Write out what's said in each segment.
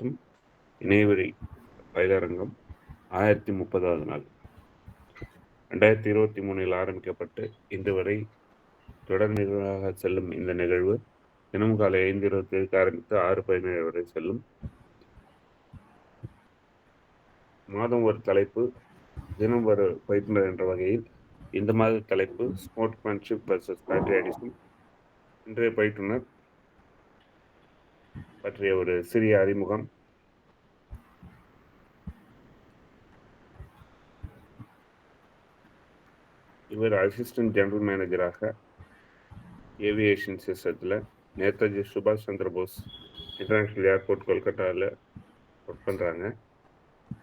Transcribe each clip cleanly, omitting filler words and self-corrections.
நடத்தும் இணையவழி பயிலரங்கம் 1030வது நாள். 2023 ஆரம்பிக்கப்பட்டு இன்று வரை தொடர் நிகழ்வாக செல்லும் இந்த நிகழ்வு தினமும் காலை 5:27 ஆரம்பித்து 6:17 வரை செல்லும். மாதம் ஒரு தலைப்பு, தினம் ஒரு பயிற்றுனர் என்ற வகையில் இந்த மாத தலைப்பு ஸ்போர்ட்ஸ்மேன்ஷிப் வர்சஸ் பேட்ரியாட்டிசம். இன்றைய பயிற்றுனர் பற்றிய ஒரு சிறிய அறிமுகம். இவர் அசிஸ்டன்ட் ஜெனரல் மேனேஜராக ஏவியேஷன் சிஸ்டத்தில் நேதாஜி சுபாஷ் சந்திர போஸ் இன்டர்நேஷ்னல் ஏர்போர்ட் கொல்கட்டாவில் ஒர்க் பண்ணுறாங்க.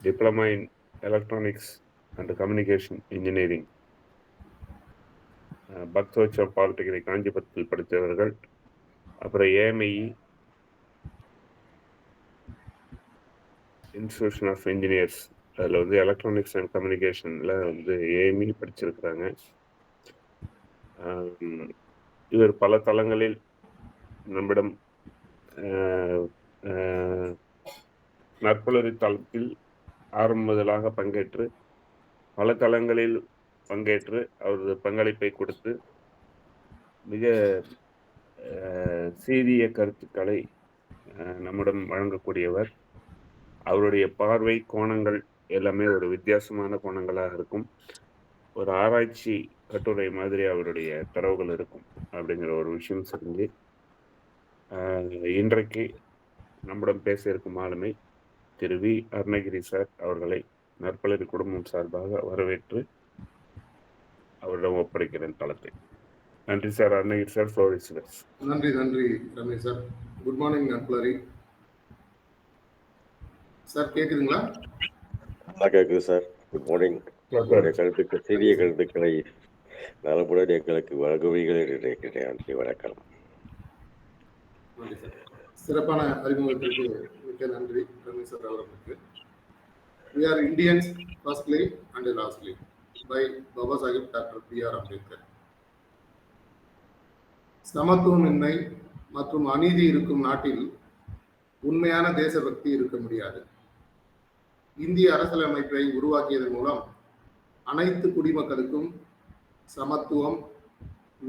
Diploma in electronics and communication engineering Bhaktavatsalam polytechnic காஞ்சிபுரத்தில் படித்தவர்கள். அப்புறம் ஏஎம்ஐஇ இன்ஸ்டிடியூஷன் ஆஃப் இன்ஜினியர்ஸ், அதில் எலக்ட்ரானிக்ஸ் அண்ட் கம்யூனிகேஷனில் ஏஎம்இ படிச்சிருக்கிறாங்க. இவர் பல தளங்களில் நம்மிடம் நற்புலரி தளத்தில் முதலாக பங்கேற்று பல தளங்களில் பங்கேற்று அவரது பங்களிப்பை கொடுத்து மிக சீரிய கருத்துக்களை நம்மிடம் வழங்கக்கூடியவர். அவருடைய பார்வை கோணங்கள் எல்லாமே ஒரு வித்தியாசமான கோணங்களாக இருக்கும். ஒரு ஆராய்ச்சி கட்டுரை மாதிரி அவருடைய தரவுகள் இருக்கும் அப்படிங்கிற ஒரு விஷயம் செஞ்சு இன்றைக்கு நம்மிடம் பேச இருக்கும் ஆளுமை திரு வி அருணகிரி சார் அவர்களை நற்பலரி குடும்பம் சார்பாக வரவேற்று அவரிடம் ஒப்படைக்கிறேன் தளத்தை. நன்றி sir. Arunagiri sir, floor is yours. நன்றி ரமேஷ் சார். குட் மார்னிங் நற்பலரி சார். கேக்குதுங்களா? நல்லா கேக்குது சார். Good morning. சிறிய கருத்துக்களை நலமுடன் எங்களுக்கு வழங்குவீர்கள் என்று நினைக்கிறேன். வணக்கம். சிறப்பான அறிமுகத்திற்கு மிக்க நன்றி ரமேஷ் சார் அவர்களுக்கு. We are Indians firstly and lastly by Baba Sahib doctor B.R. Ambedkar. சமத்துவமின்மை மற்றும் அநீதி இருக்கும் நாட்டில் உண்மையான தேசபக்தி இருக்க முடியாது. இந்திய அரசியலமைப்பை உருவாக்கியதன் மூலம் அனைத்து குடிமக்களுக்கும் சமத்துவம்,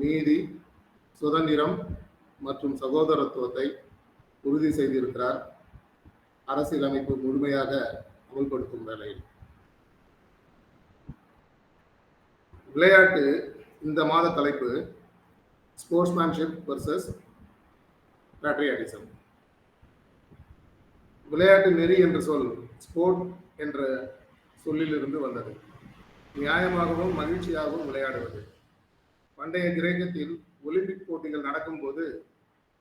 நீதி, சுதந்திரம் மற்றும் சகோதரத்துவத்தை உறுதி செய்திருக்கிறார் அரசியலமைப்பு முழுமையாக அமல்படுத்தும் வேளையில். விளையாட்டு இந்த மாத தலைப்பு ஸ்போர்ட்ஸ்மேன்ஷிப் வர்சஸ் பேட்ரியாட்டிசம். விளையாட்டு நெறி என்ற சொல் ஸ்போர்ட் என்ற சொல்லிலிருந்து வந்தது. நியாயமாகவும் மகிழ்ச்சியாகவும் விளையாடுவது. பண்டைய கிரேக்கத்தில் ஒலிம்பிக் போட்டிகள் நடக்கும் போது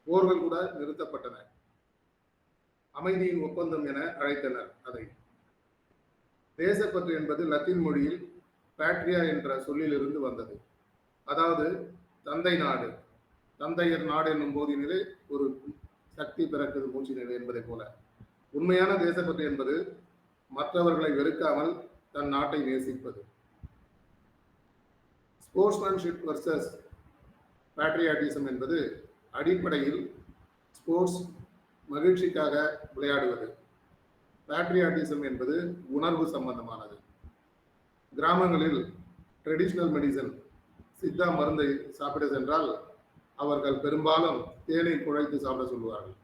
போர்கள் கூட நிறுத்தப்பட்டன. அமைதியின் ஒப்பந்தம் என அழைத்தனர் அதை. தேசப்பற்று என்பது லத்தீன் மொழியில் பேட்ரியா என்ற சொல்லிலிருந்து வந்தது. அதாவது தந்தை நாடு. தந்தையர் நாடு என்னும் போதினிலே ஒரு சக்தி பிறக்குது மூச்சு நிலை என்பதை போல உண்மையான தேசப்பற்று என்பது மற்றவர்களை வெறுக்காமல் தன் நாட்டை நேசிப்பது. ஸ்போர்ட்ஸ்மேன்ஷிப் வர்சஸ் பேட்ரியாட்டிசம் என்பது அடிப்படையில் ஸ்போர்ட்ஸ் மகிழ்ச்சிக்காக விளையாடுவது. பேட்ரியாட்டிசம் என்பது உணர்வு சம்பந்தமானது. கிராமங்களில் ட்ரெடிஷ்னல் மெடிசன் சித்தா மருந்தை சாப்பிட சென்றால் அவர்கள் பெரும்பாலும் தேனை குழைத்து சாப்பிட சொல்வார்கள்.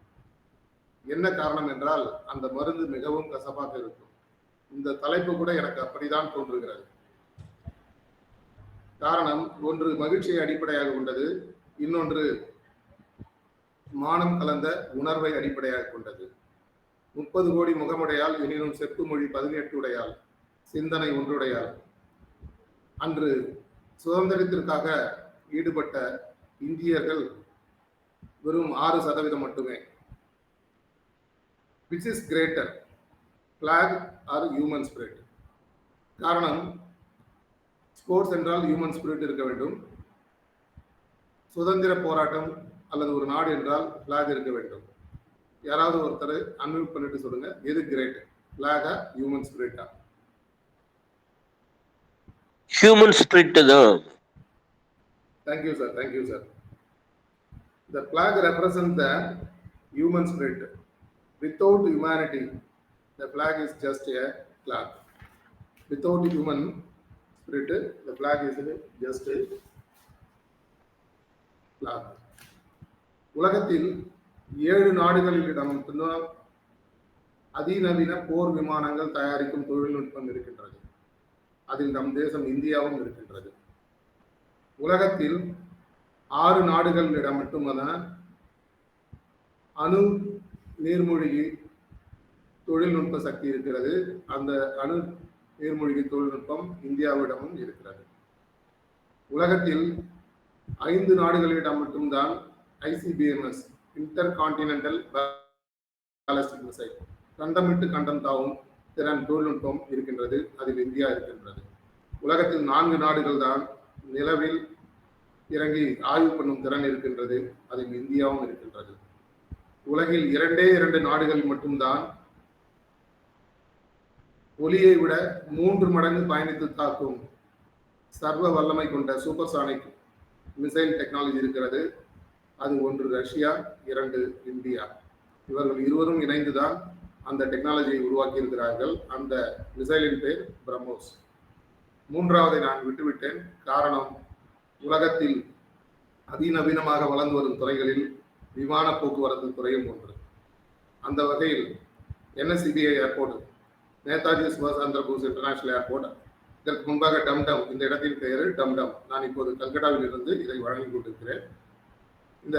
என்ன காரணம் என்றால் அந்த மருந்து மிகவும் கசப்பாக இருக்கும். இந்த தலைப்பு கூட எனக்கு அப்படித்தான் தோன்றுகிறது. காரணம், ஒன்று மகிழ்ச்சியை அடிப்படையாக கொண்டது, இன்னொன்று மானம் கலந்த உணர்வை அடிப்படையாக கொண்டது. 30 கோடி முகமுடையால் எனினும் செப்பு மொழி 18 உடையால் சிந்தனை ஒன்றுடையால். அன்று சுதந்திரத்திற்காக ஈடுபட்ட இந்தியர்கள் வெறும் 6% மட்டுமே. Which is greater, flag or human spirit? காரணம், ஸ்போர்ட்ஸ் என்றால் ஹியூமன் ஸ்பிரிட் இருக்க வேண்டும். சுதந்திர போராட்டம் அல்லது ஒரு நாடு என்றால் பிளாக் இருக்க வேண்டும். யாராவது ஒருத்தர் அன்மியூட் பண்ணிட்டு சொல்லுங்க, எது கிரேட், பிளாகா ஹியூமன் ஸ்பிரிட்டா? ஹியூமன் ஸ்பிரிட் தான். Thank you sir. The flag represents the human spirit. Without humanity, the flag is just a flag. Without human spirit, the flag is just a flag. உலகத்தில் 7 நாடுகளிடம் மட்டும்தான் அதிநவீன போர் விமானங்கள் தயாரிக்கும் தொழில்நுட்பம் இருக்கின்றது. அதில் நம் தேசம் இந்தியாவும் இருக்கின்றது. உலகத்தில் 6 நாடுகளிடம் மட்டும்தான் அணு நீர்மூழ்கி தொழில்நுட்ப சக்தி இருக்கிறது. அந்த அணு நீர்மூழ்கி தொழில்நுட்பம் இந்தியாவிடமும் இருக்கிறது. உலகத்தில் 5 நாடுகளிடம் மட்டும்தான் ICBMS intercontinental ballistic missile கண்டமிட்டு கண்டம் தாவும் திறன் தொழில்நுட்பம் இருக்கின்றது. அதில் இந்தியா இருக்கின்றது. உலகத்தில் 4 நாடுகள் தான் நிலவில் இறங்கி ஆய்வு பண்ணும் திறன் இருக்கின்றது. அதில் இந்தியாவும் இருக்கின்றது. உலகில் 2 நாடுகள் மட்டும்தான் ஒலியை விட 3 மடங்கு பயணித்து தாக்கும் சர்வ வல்லமை கொண்ட சூப்பர்சானிக் மிசைல் டெக்னாலஜி இருக்கிறது. அது 1 ரஷ்யா, 2 இந்தியா. இவர்கள் இருவரும் இணைந்துதான் அந்த டெக்னாலஜியை உருவாக்கி இருக்கிறார்கள். அந்த மிசைலின் பேர் பிரம்மோஸ். 3வதை நான் விட்டுவிட்டேன். காரணம், உலகத்தில் அதிநவீனமாக வளர்ந்து வரும் துறைகளில் விமான போக்குவரத்து துறையும் ஒன்று. அந்த வகையில் NSCBI ஏர்போர்ட், நேதாஜி சுபாஷ் சந்திர போஸ் இன்டர்நேஷனல் ஏர்போர்ட், இதற்கு முன்பாக டம்டம், இந்த இடத்தின் பெயர் டம்டம். நான் இப்போது கல்கட்டாவில் இருந்து இதை வழங்கிக் கொண்டிருக்கிறேன். இந்த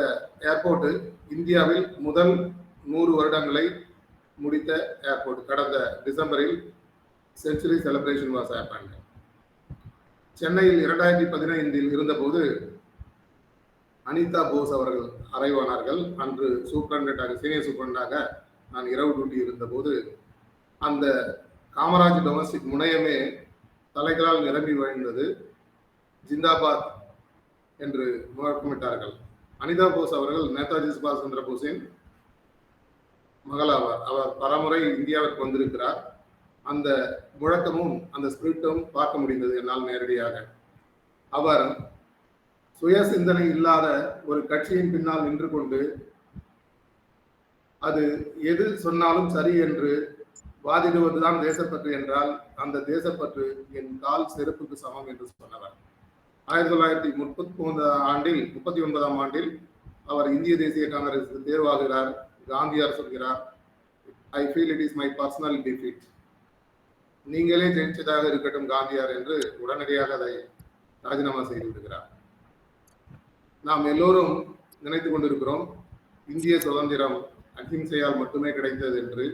ஏர்போர்ட் இந்தியாவில் முதல் 100 வருடங்களை முடித்த ஏர்போர்ட். கடந்த டிசம்பரில் செஞ்சுரி செலிப்ரேஷன் வாஸ் ஹேப்பன்ட். சென்னையில் 2015 இருந்தபோது அனிதா போஸ் அவர்கள் அறைவானார்கள். அன்று சூப்பரண்டாக, சீனியர் சூப்பரண்டாக நான் இரவு டியூட்டி இருந்தபோது அந்த காமராஜ் டொமஸ்டிக் முனையமே தலைகளால் நிரம்பி வழிந்தது. ஜிந்தாபாத் என்று முழக்கமிட்டார்கள். அனிதா போஸ் அவர்கள் நேதாஜி சுபாஷ் சந்திர போஸின் மகளாவார். அவர் பலமுறை இந்தியாவிற்கு வந்திருக்கிறார். அந்த முழக்கமும் அந்த ஸ்பிரிட்டும் பார்க்க முடிந்தது என்னால் நேரடியாக. அவர் சுய சிந்தனை இல்லாத ஒரு கட்சியின் பின்னால் நின்று கொண்டு அது எது சொன்னாலும் சரி என்று வாதிடுவதுதான் தேசப்பற்று என்றால் அந்த தேசப்பற்று என் கால் செருப்புக்கு சமம் என்று சொன்னவர். 1939 ஆண்டில் அவர் இந்திய தேசிய காங்கிரசுக்கு தேர்வாகிறார். காந்தியார் சொல்கிறார், I feel it is my personal defeat. நீங்களே ஜெயிச்சதாக இருக்கட்டும் காந்தியார் என்று உடனடியாக அதை ராஜினாமா செய்து விடுகிறார். நாம் எல்லோரும் நினைத்து கொண்டிருக்கிறோம் இந்திய சுதந்திரம் அஹிம்சையால் மட்டுமே கிடைத்தது என்று.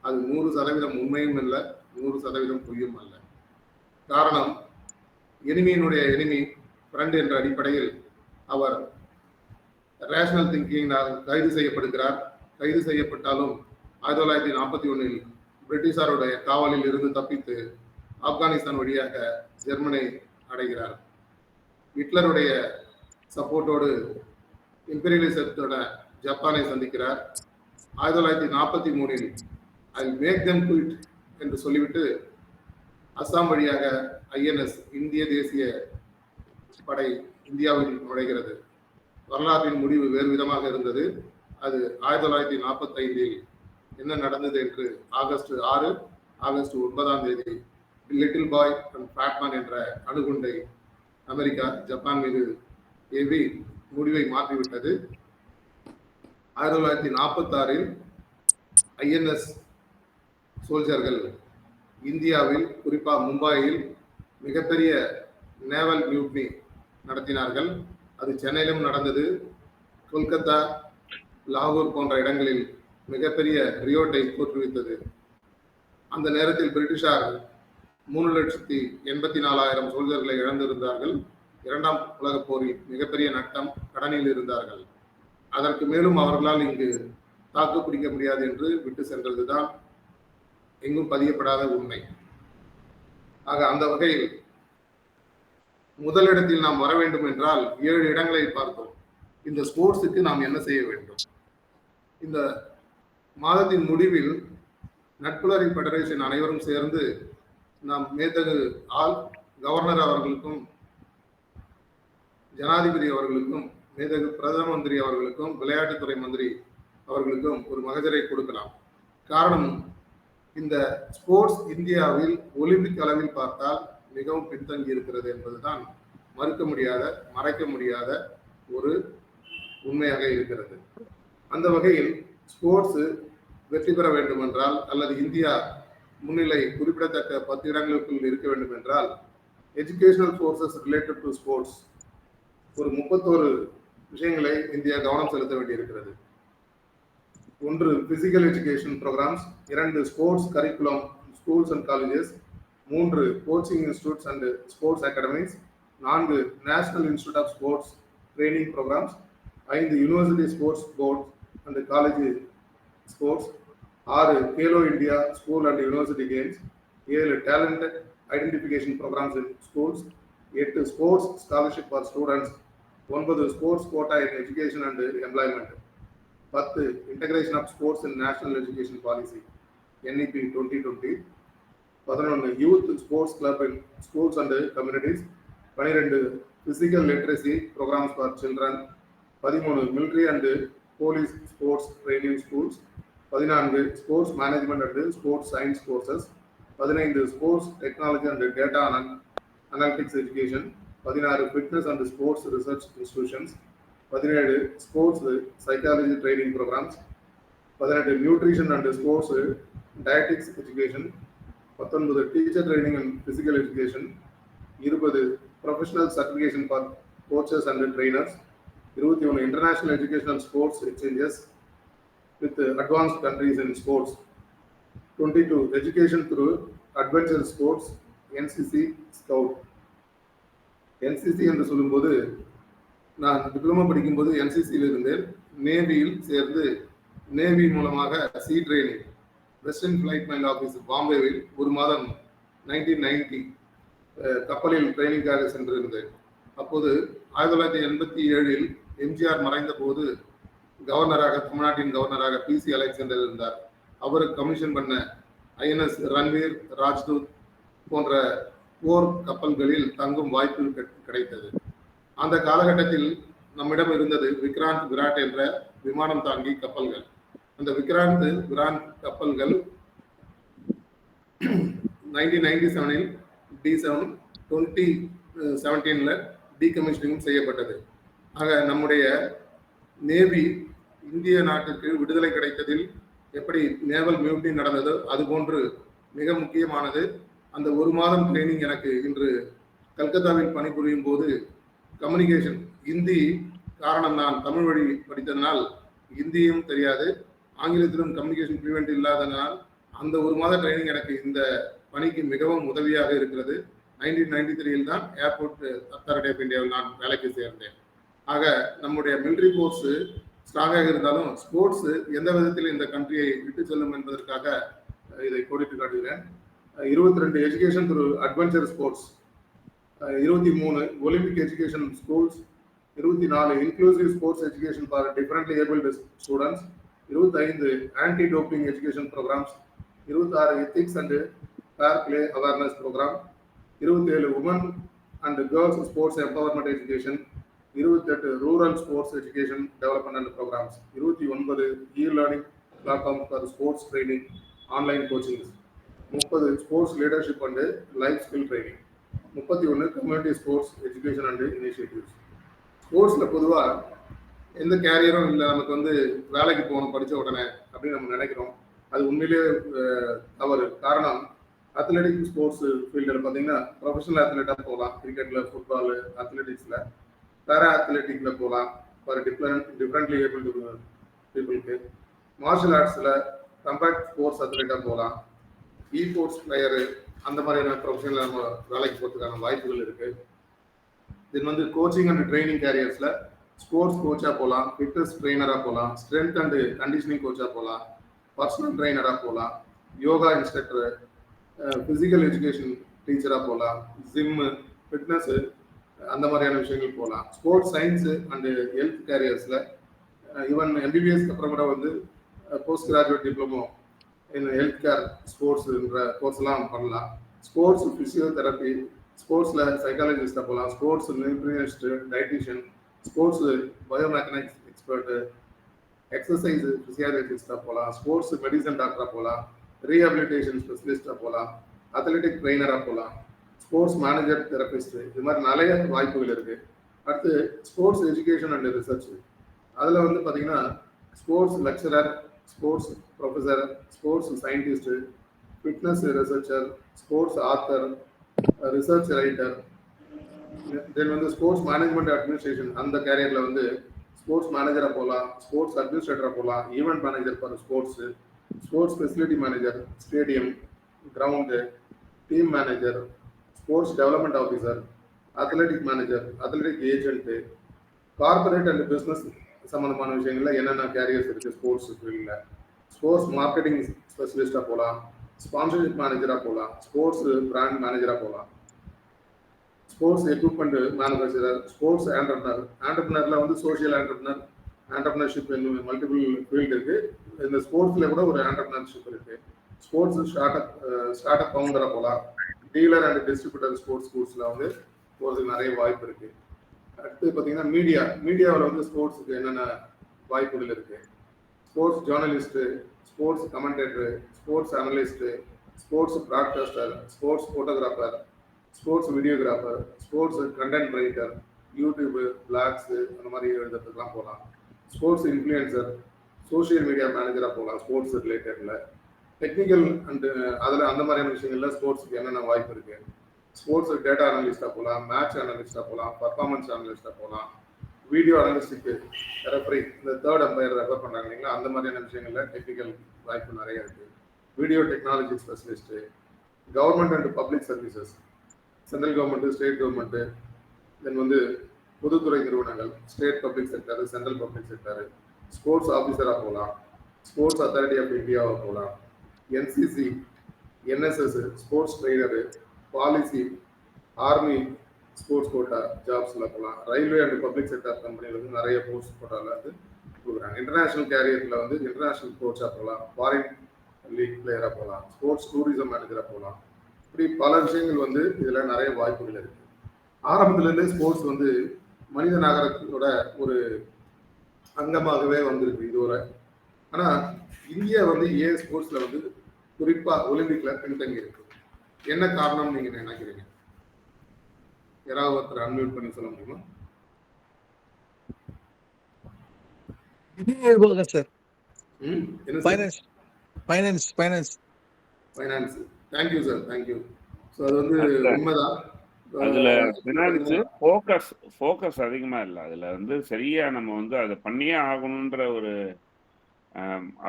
அது 100% உண்மையும் அல்ல, 100% பொய்யும் அல்ல. காரணம், எனிமியினுடைய எனிமி ஃப்ரெண்ட் என்ற அடிப்படையில் அவர் ரேஷனல் திங்கிங்னால் கைது செய்யப்படுகிறார். கைது செய்யப்பட்டாலும் 1941 பிரிட்டிஷாருடைய காவலில் இருந்து தப்பித்து ஆப்கானிஸ்தான் வழியாக ஜெர்மனை அடைகிறார். ஹிட்லருடைய சப்போர்ட்டோடு இம்பீரியலிசத்தோட ஜப்பானை சந்திக்கிறார். 1943 ஐ மேக் தெம் குயிட் என்று சொல்லிவிட்டு அஸ்ஸாம் வழியாக INS இந்திய தேசிய படை இந்தியாவில் நுழைகிறது. வரலாற்றின் முடிவு வேறு விதமாக இருந்தது. அது 1945 என்ன நடந்தது என்று August 6, August 9 little boy and fatman என்ற அணுகுண்டை அமெரிக்கா ஜப்பான் மீது ஏவி முடிவை மாற்றிவிட்டது. 1946 INS சோல்ஜர்கள் இந்தியாவில், குறிப்பாக மும்பாயில் மிகப்பெரிய நேவல் மியூட்னி நடத்தினார்கள். அது சென்னையிலும் நடந்தது. கொல்கத்தா, லாகூர் போன்ற இடங்களில் மிகப்பெரிய ரியோட்டை தோற்றுவித்தது. அந்த நேரத்தில் பிரிட்டிஷார் 3,84,000 சோல்ஜர்களை இழந்திருந்தார்கள். 2ஆம் உலகப் போரில் மிகப்பெரிய நட்டம், கடனில் இருந்தார்கள். அதற்கு மேலும் அவர்களால் இங்கு தாக்கு பிடிக்க முடியாது என்று விட்டு சென்றதுதான் எங்கும் பதியப்படாத உண்மை. ஆக அந்த வகையில் முதலிடத்தில் நாம் வர வேண்டும் என்றால் 7 இடங்களை பார்த்தோம். இந்த ஸ்போர்ட்ஸுக்கு நாம் என்ன செய்ய வேண்டும்? இந்த மாதத்தின் முடிவில் நட்புலரி ஃபெடரேஷன் அனைவரும் சேர்ந்து நாம் மேதகு கவர்னர் அவர்களுக்கும், ஜனாதிபதி அவர்களுக்கும், மேதகு பிரதம மந்திரி அவர்களுக்கும், விளையாட்டுத்துறை மந்திரி அவர்களுக்கும் ஒரு மகஜரை கொடுக்கலாம். காரணம், இந்த ஸ்போர்ட்ஸ் இந்தியாவில் ஒலிம்பிக் அளவில் பார்த்தால் மிகவும் பின்தங்கி இருக்கிறது என்பதுதான் மறைக்க முடியாத ஒரு உண்மையாக இருக்கிறது. அந்த வகையில் ஸ்போர்ட்ஸ் வெற்றி பெற வேண்டும் என்றால், அல்லது இந்தியா முன்னிலை குறிப்பிடத்தக்க 10 இடங்களுக்குள் இருக்க வேண்டும் என்றால், educational forces related to sports ஒரு 31 விஷயங்களை இந்தியா கவனம் செலுத்த வேண்டியிருக்கிறது. 1 physical education programmes, 2 sports curriculum schools and colleges, 3 coaching institutes and sports academies, 4 national institute of sports training programmes, 5 university sports board and college sports, 6 Khelo India school and university games, 7 talent identification programmes in schools, 8 sports scholarship for students, 9 sports quota in education and employment, 10 integration of sports in national education policy NEP 2020, 11 youth sports club in schools and communities, 12 physical literacy programmes for children, 13 military and police sports training schools, 14 sports management and sports science courses, 15 sports technology and data analytics education, 16 fitness and sports research institutions, 17 sports psychology training programmes, 18 nutrition and sports dietetics education, 19 teacher training and physical education, 20 professional certification for coaches and trainers, 21 international educational sports exchanges with advanced countries in sports, 22 education through adventure sports, NCC Scout. NCC என்று சொல்லும்போது, நான் diploma படிக்கும்போது NCCயில் இருந்தேன். நேவியில் சேர்ந்து navy மூலமாக C training western flight mile office பாம்பேவில் 1 மாதம் 1990 கப்பலில் ட்ரைனிங்காக சென்றிருந்தேன். அப்போது 1987 எம்ஜிஆர் மறைந்த போது தமிழ்நாட்டின் கவர்னராக PC அலெக்சாண்டர் இருந்தார். அவருக்கு கமிஷன் பண்ண INS ரன்வீர், ராஜ்தூத் போன்ற போர் கப்பல்களில் தங்கும் வாய்ப்பு கிடைத்தது. அந்த காலகட்டத்தில் நம்மிடம் இருந்தது விக்ராந்த், விராட் என்ற விமானம் தாங்கி கப்பல்கள். அந்த விக்ராந்த், விராட் கப்பல்கள் 1997 D7 2017 டீகமிஷனிங் செய்யப்பட்டது. ஆக நம்முடைய நேவி இந்திய நாட்டுக்கு விடுதலை கிடைத்ததில் எப்படி நேவல் மியூட்டினி நடந்ததோ அதுபோன்று மிக முக்கியமானது. அந்த 1 மாதம் ட்ரைனிங் எனக்கு இன்று கல்கத்தாவில் பணிபுரியும் போது கம்யூனிகேஷன் இந்தி, காரணம் நான் தமிழ் வழி படித்ததனால் இந்தியும் தெரியாது, ஆங்கிலத்திலும் கம்யூனிகேஷன் ஃப்ளூவெண்ட் இல்லாதனால் அந்த 1 மாத ட்ரைனிங் எனக்கு இந்த பணிக்கு மிகவும் உதவியாக இருக்கிறது. 1993 தான் ஏர்போர்ட் அத்தாரிட்டி ஆஃப் இந்தியாவில் நான் வேலைக்கு சேர்ந்தேன். ஆக நம்முடைய மிலிட்ரி ஃபோர்ஸ் ஸ்ட்ராங்காக இருந்தாலும் ஸ்போர்ட்ஸ் எந்த விதத்தில் இந்த கண்ட்ரியை விட்டு செல்லும் என்பதற்காக இதை கோடிட்டு காட்டுகிறேன். 22 education through adventure sports, 23 Olympic education schools, 24 inclusive sports education for differently abled students, 25 anti doping education programmes, 26 ethics and fair play awareness programme, 27 women and girls sports empowerment education, 28 rural sports education development and programmes, 29 e learning platform for sports training online coachings, 30 sports leadership and life skill training, 31 community sports education and initiatives. ஸ்போர்ட்ஸில் பொதுவாக எந்த கேரியரும் இல்லை, நமக்கு வேலைக்கு போகணும் படித்த உடனே அப்படின்னு நம்ம நினைக்கிறோம். அது உண்மையிலேயே தவறு. காரணம், அத்லெட்டிக் ஸ்போர்ட்ஸ் ஃபீல்டில் பார்த்தீங்கன்னா ப்ரொஃபஷனல் அத்லெட்டாக போகலாம், கிரிக்கெட்டில், ஃபுட்பால், அத்லெட்டிக்ஸில், பேரா அத்லெட்டிக்கில் போகலாம் ஃபார் டிஃப்ரெண்ட்லி ஏபிள் பீப்புளுக்கு, மார்ஷல் ஆர்ட்ஸில் கம்பேக்ட் ஸ்போர்ட்ஸ் அத்லெட்டாக போகலாம், இ ஸ்போர்ட்ஸ் பிளேயரு, அந்த மாதிரியான ப்ரொஃபஷனில் நம்ம வேலைக்கு போகிறதுக்கான வாய்ப்புகள் இருக்குது. இது கோச்சிங் அண்ட் ட்ரைனிங் கேரியர்ஸில் ஸ்போர்ட்ஸ் கோச்சாக போகலாம், ஃபிட்னஸ் ட்ரெயினராக போகலாம், ஸ்ட்ரென்த் அண்ட் கண்டிஷனிங் கோச்சாக போகலாம், பர்சனல் ட்ரெயினராக போகலாம், யோகா இன்ஸ்ட்ரக்டரு, ஃபிசிக்கல் எஜுகேஷன் டீச்சராக போகலாம், ஜிம்மு, ஃபிட்னஸ்ஸு, அந்த மாதிரியான விஷயங்கள் போகலாம். ஸ்போர்ட்ஸ் சயின்ஸு அண்டு ஹெல்த் கேரியர்ஸில் ஈவன் MBBSக்கு அப்புறம் கூட post graduate diploma in health care ஸ்போர்ட்ஸுன்ற கோர்ஸ்லாம் பண்ணலாம். ஸ்போர்ட்ஸ் ஃபிசியோதெரப்பி, ஸ்போர்ட்ஸில் சைக்காலஜிஸ்டாக போகலாம், sports nutritionist, dietitian, sports biomechanics expert, exercise ஃபிசியாலஜிஸ்டாக போகலாம், ஸ்போர்ட்ஸ் மெடிசன் டாக்டராக போகலாம், ரீஹாபிலிட்டேஷன் ஸ்பெஷலிஸ்டாக போகலாம், அத்லெட்டிக் ட்ரெயினராக போகலாம், ஸ்போர்ட்ஸ் மேனேஜர் தெரபிஸ்ட், இது மாதிரி நிறைய வாய்ப்புகள் இருக்குது. அடுத்து ஸ்போர்ட்ஸ் எஜுகேஷன் அண்ட் ரிசர்ச், அதில் வந்து பார்த்தீங்கன்னா sports lecturer, sports professor, sports scientist, fitness researcher, sports author, research writer, then வந்து ஸ்போர்ட்ஸ் மேனேஜ்மெண்ட் அட்மினிஸ்ட்ரேஷன், அந்த கேரியரில் வந்து ஸ்போர்ட்ஸ் மேனேஜராக போகலாம், ஸ்போர்ட்ஸ் அட்மினிஸ்ட்ரேட்டராக போகலாம், event manager for sports, sports facility manager, stadium, ground, team manager, sports development officer, athletic manager, athletic agent, corporate and business சம்மந்தமான விஷயங்கள்ல என்னென்ன careers இருக்குது ஸ்போர்ட்ஸ் ஃபீல்டில், ஸ்போர்ட்ஸ் மார்க்கெட்டிங் ஸ்பெஷலிஸ்டாக போகலாம், ஸ்பான்சர்ஷிப் மேனேஜராக போகலாம், ஸ்போர்ட்ஸ் பிராண்ட் மேனேஜராக போகலாம், ஸ்போர்ட்ஸ் எக்யூப்மெண்ட் மேனுஃபேக்சரர், ஸ்போர்ட்ஸ் ஆண்டர்பிரினர்ல வந்து சோஷியல் ஆண்டர்பிரினர்ஷிப் மல்டிபிள் ஃபீல்டு இருக்கு. இந்த ஸ்போர்ட்ஸ்ல கூட ஒரு ஆண்டர்பிரினர்ஷிப் இருக்கு. ஸ்போர்ட்ஸ் ஸ்டார்ட் அப் ஃபவுண்டரா போகலாம், டீலர் அண்ட் டிஸ்ட்ரிபியூட்டர் ஸ்போர்ட்ஸ் ஸ்கூல்ஸ்ல வந்து போகிறதுக்கு நிறைய வாய்ப்பு இருக்கு. அடுத்து பார்த்தீங்கன்னா மீடியாவில் வந்து ஸ்போர்ட்ஸுக்கு என்னென்ன வாய்ப்புகள் இருக்கு. Sports journalist, sports commentator, sports analyst, sports broadcaster, sports photographer, sports videographer, sports content writer, YouTube, blogs, அந்த மாதிரி எழுதுறதுக்கெலாம் போகலாம். ஸ்போர்ட்ஸ் இன்ஃப்ளூயன்சர், சோஷியல் மீடியா மேனேஜராக போகலாம் ஸ்போர்ட்ஸ் ரிலேட்டடில். டெக்னிக்கல் அண்டு அதில் அந்த மாதிரியான விஷயங்கள்ல ஸ்போர்ட்ஸுக்கு என்னென்ன வாய்ப்பு இருக்குது. ஸ்போர்ட்ஸ் டேட்டா அனலிஸ்டாக போகலாம், மேட்ச் அனலிஸ்டாக போகலாம், பர்ஃபார்மன்ஸ் அனலிஸ்டாக போகலாம், வீடியோ அனலிஸ்டிக்கு ரெஃபரி, இந்த தேர்ட் அம்பையர் ரெஃபர் பண்ணுறாங்க இல்லைங்களா, அந்த மாதிரியான விஷயங்கள்ல டெக்னிக்கல் வாய்ப்பு நிறைய இருக்குது. Video technology specialist, government and public services, central government, state government, then வந்து பொதுத்துறை நிறுவனங்கள், state public sector, central public sector, sports ஆஃபீஸராக போகலாம், ஸ்போர்ட்ஸ் அத்தாரிட்டி ஆஃப் இந்தியாவாக போகலாம், NCC, NSS, sports trainer, policy, army sports quota ஜாப்ஸில் போகலாம். ரயில்வே அண்ட் பப்ளிக் செக்டர் கம்பெனியில் வந்து நிறைய ஸ்போர்ட்ஸ் கோட்டாவில் வந்து கொடுக்குறாங்க. இன்டர்நேஷ்னல் கேரியரில் வந்து இன்டர்நேஷ்னல் கோச்சாக போகலாம், ஃபாரின் லீக் பிளேயராக போகலாம், ஸ்போர்ட்ஸ் டூரிசம் மேனேஜராக போகலாம். இப்படி பல விஷயங்கள் வந்து இதில் நிறைய வாய்ப்புகள் இருக்குது. ஆரம்பத்துலேருந்தே ஸ்போர்ட்ஸ் வந்து மனித நாகரிகத்தோட ஒரு அங்கமாகவே வந்திருக்கு இதுவரை. ஆனால் இந்தியா வந்து ஏன் ஸ்போர்ட்ஸில் வந்து குறிப்பாக ஒலிம்பிக்கில் பின்தங்கி இருக்கு, என்ன காரணம் நீங்கள் நினைக்கிறீங்க? யாராவது ஒருத்தர் அன்மியூட் பண்ணி சொல்ல முடியுமா? Sir, finance. Thank you sir, thank you. So அது வந்து உண்மைதான். அதுல ஃபினான்ஸ் ஃபோக்கஸ் அதிகமா இல்லை. அதுல வந்து சரியா நம்ம வந்து அதை பண்ணியே ஆகணுன்ற ஒரு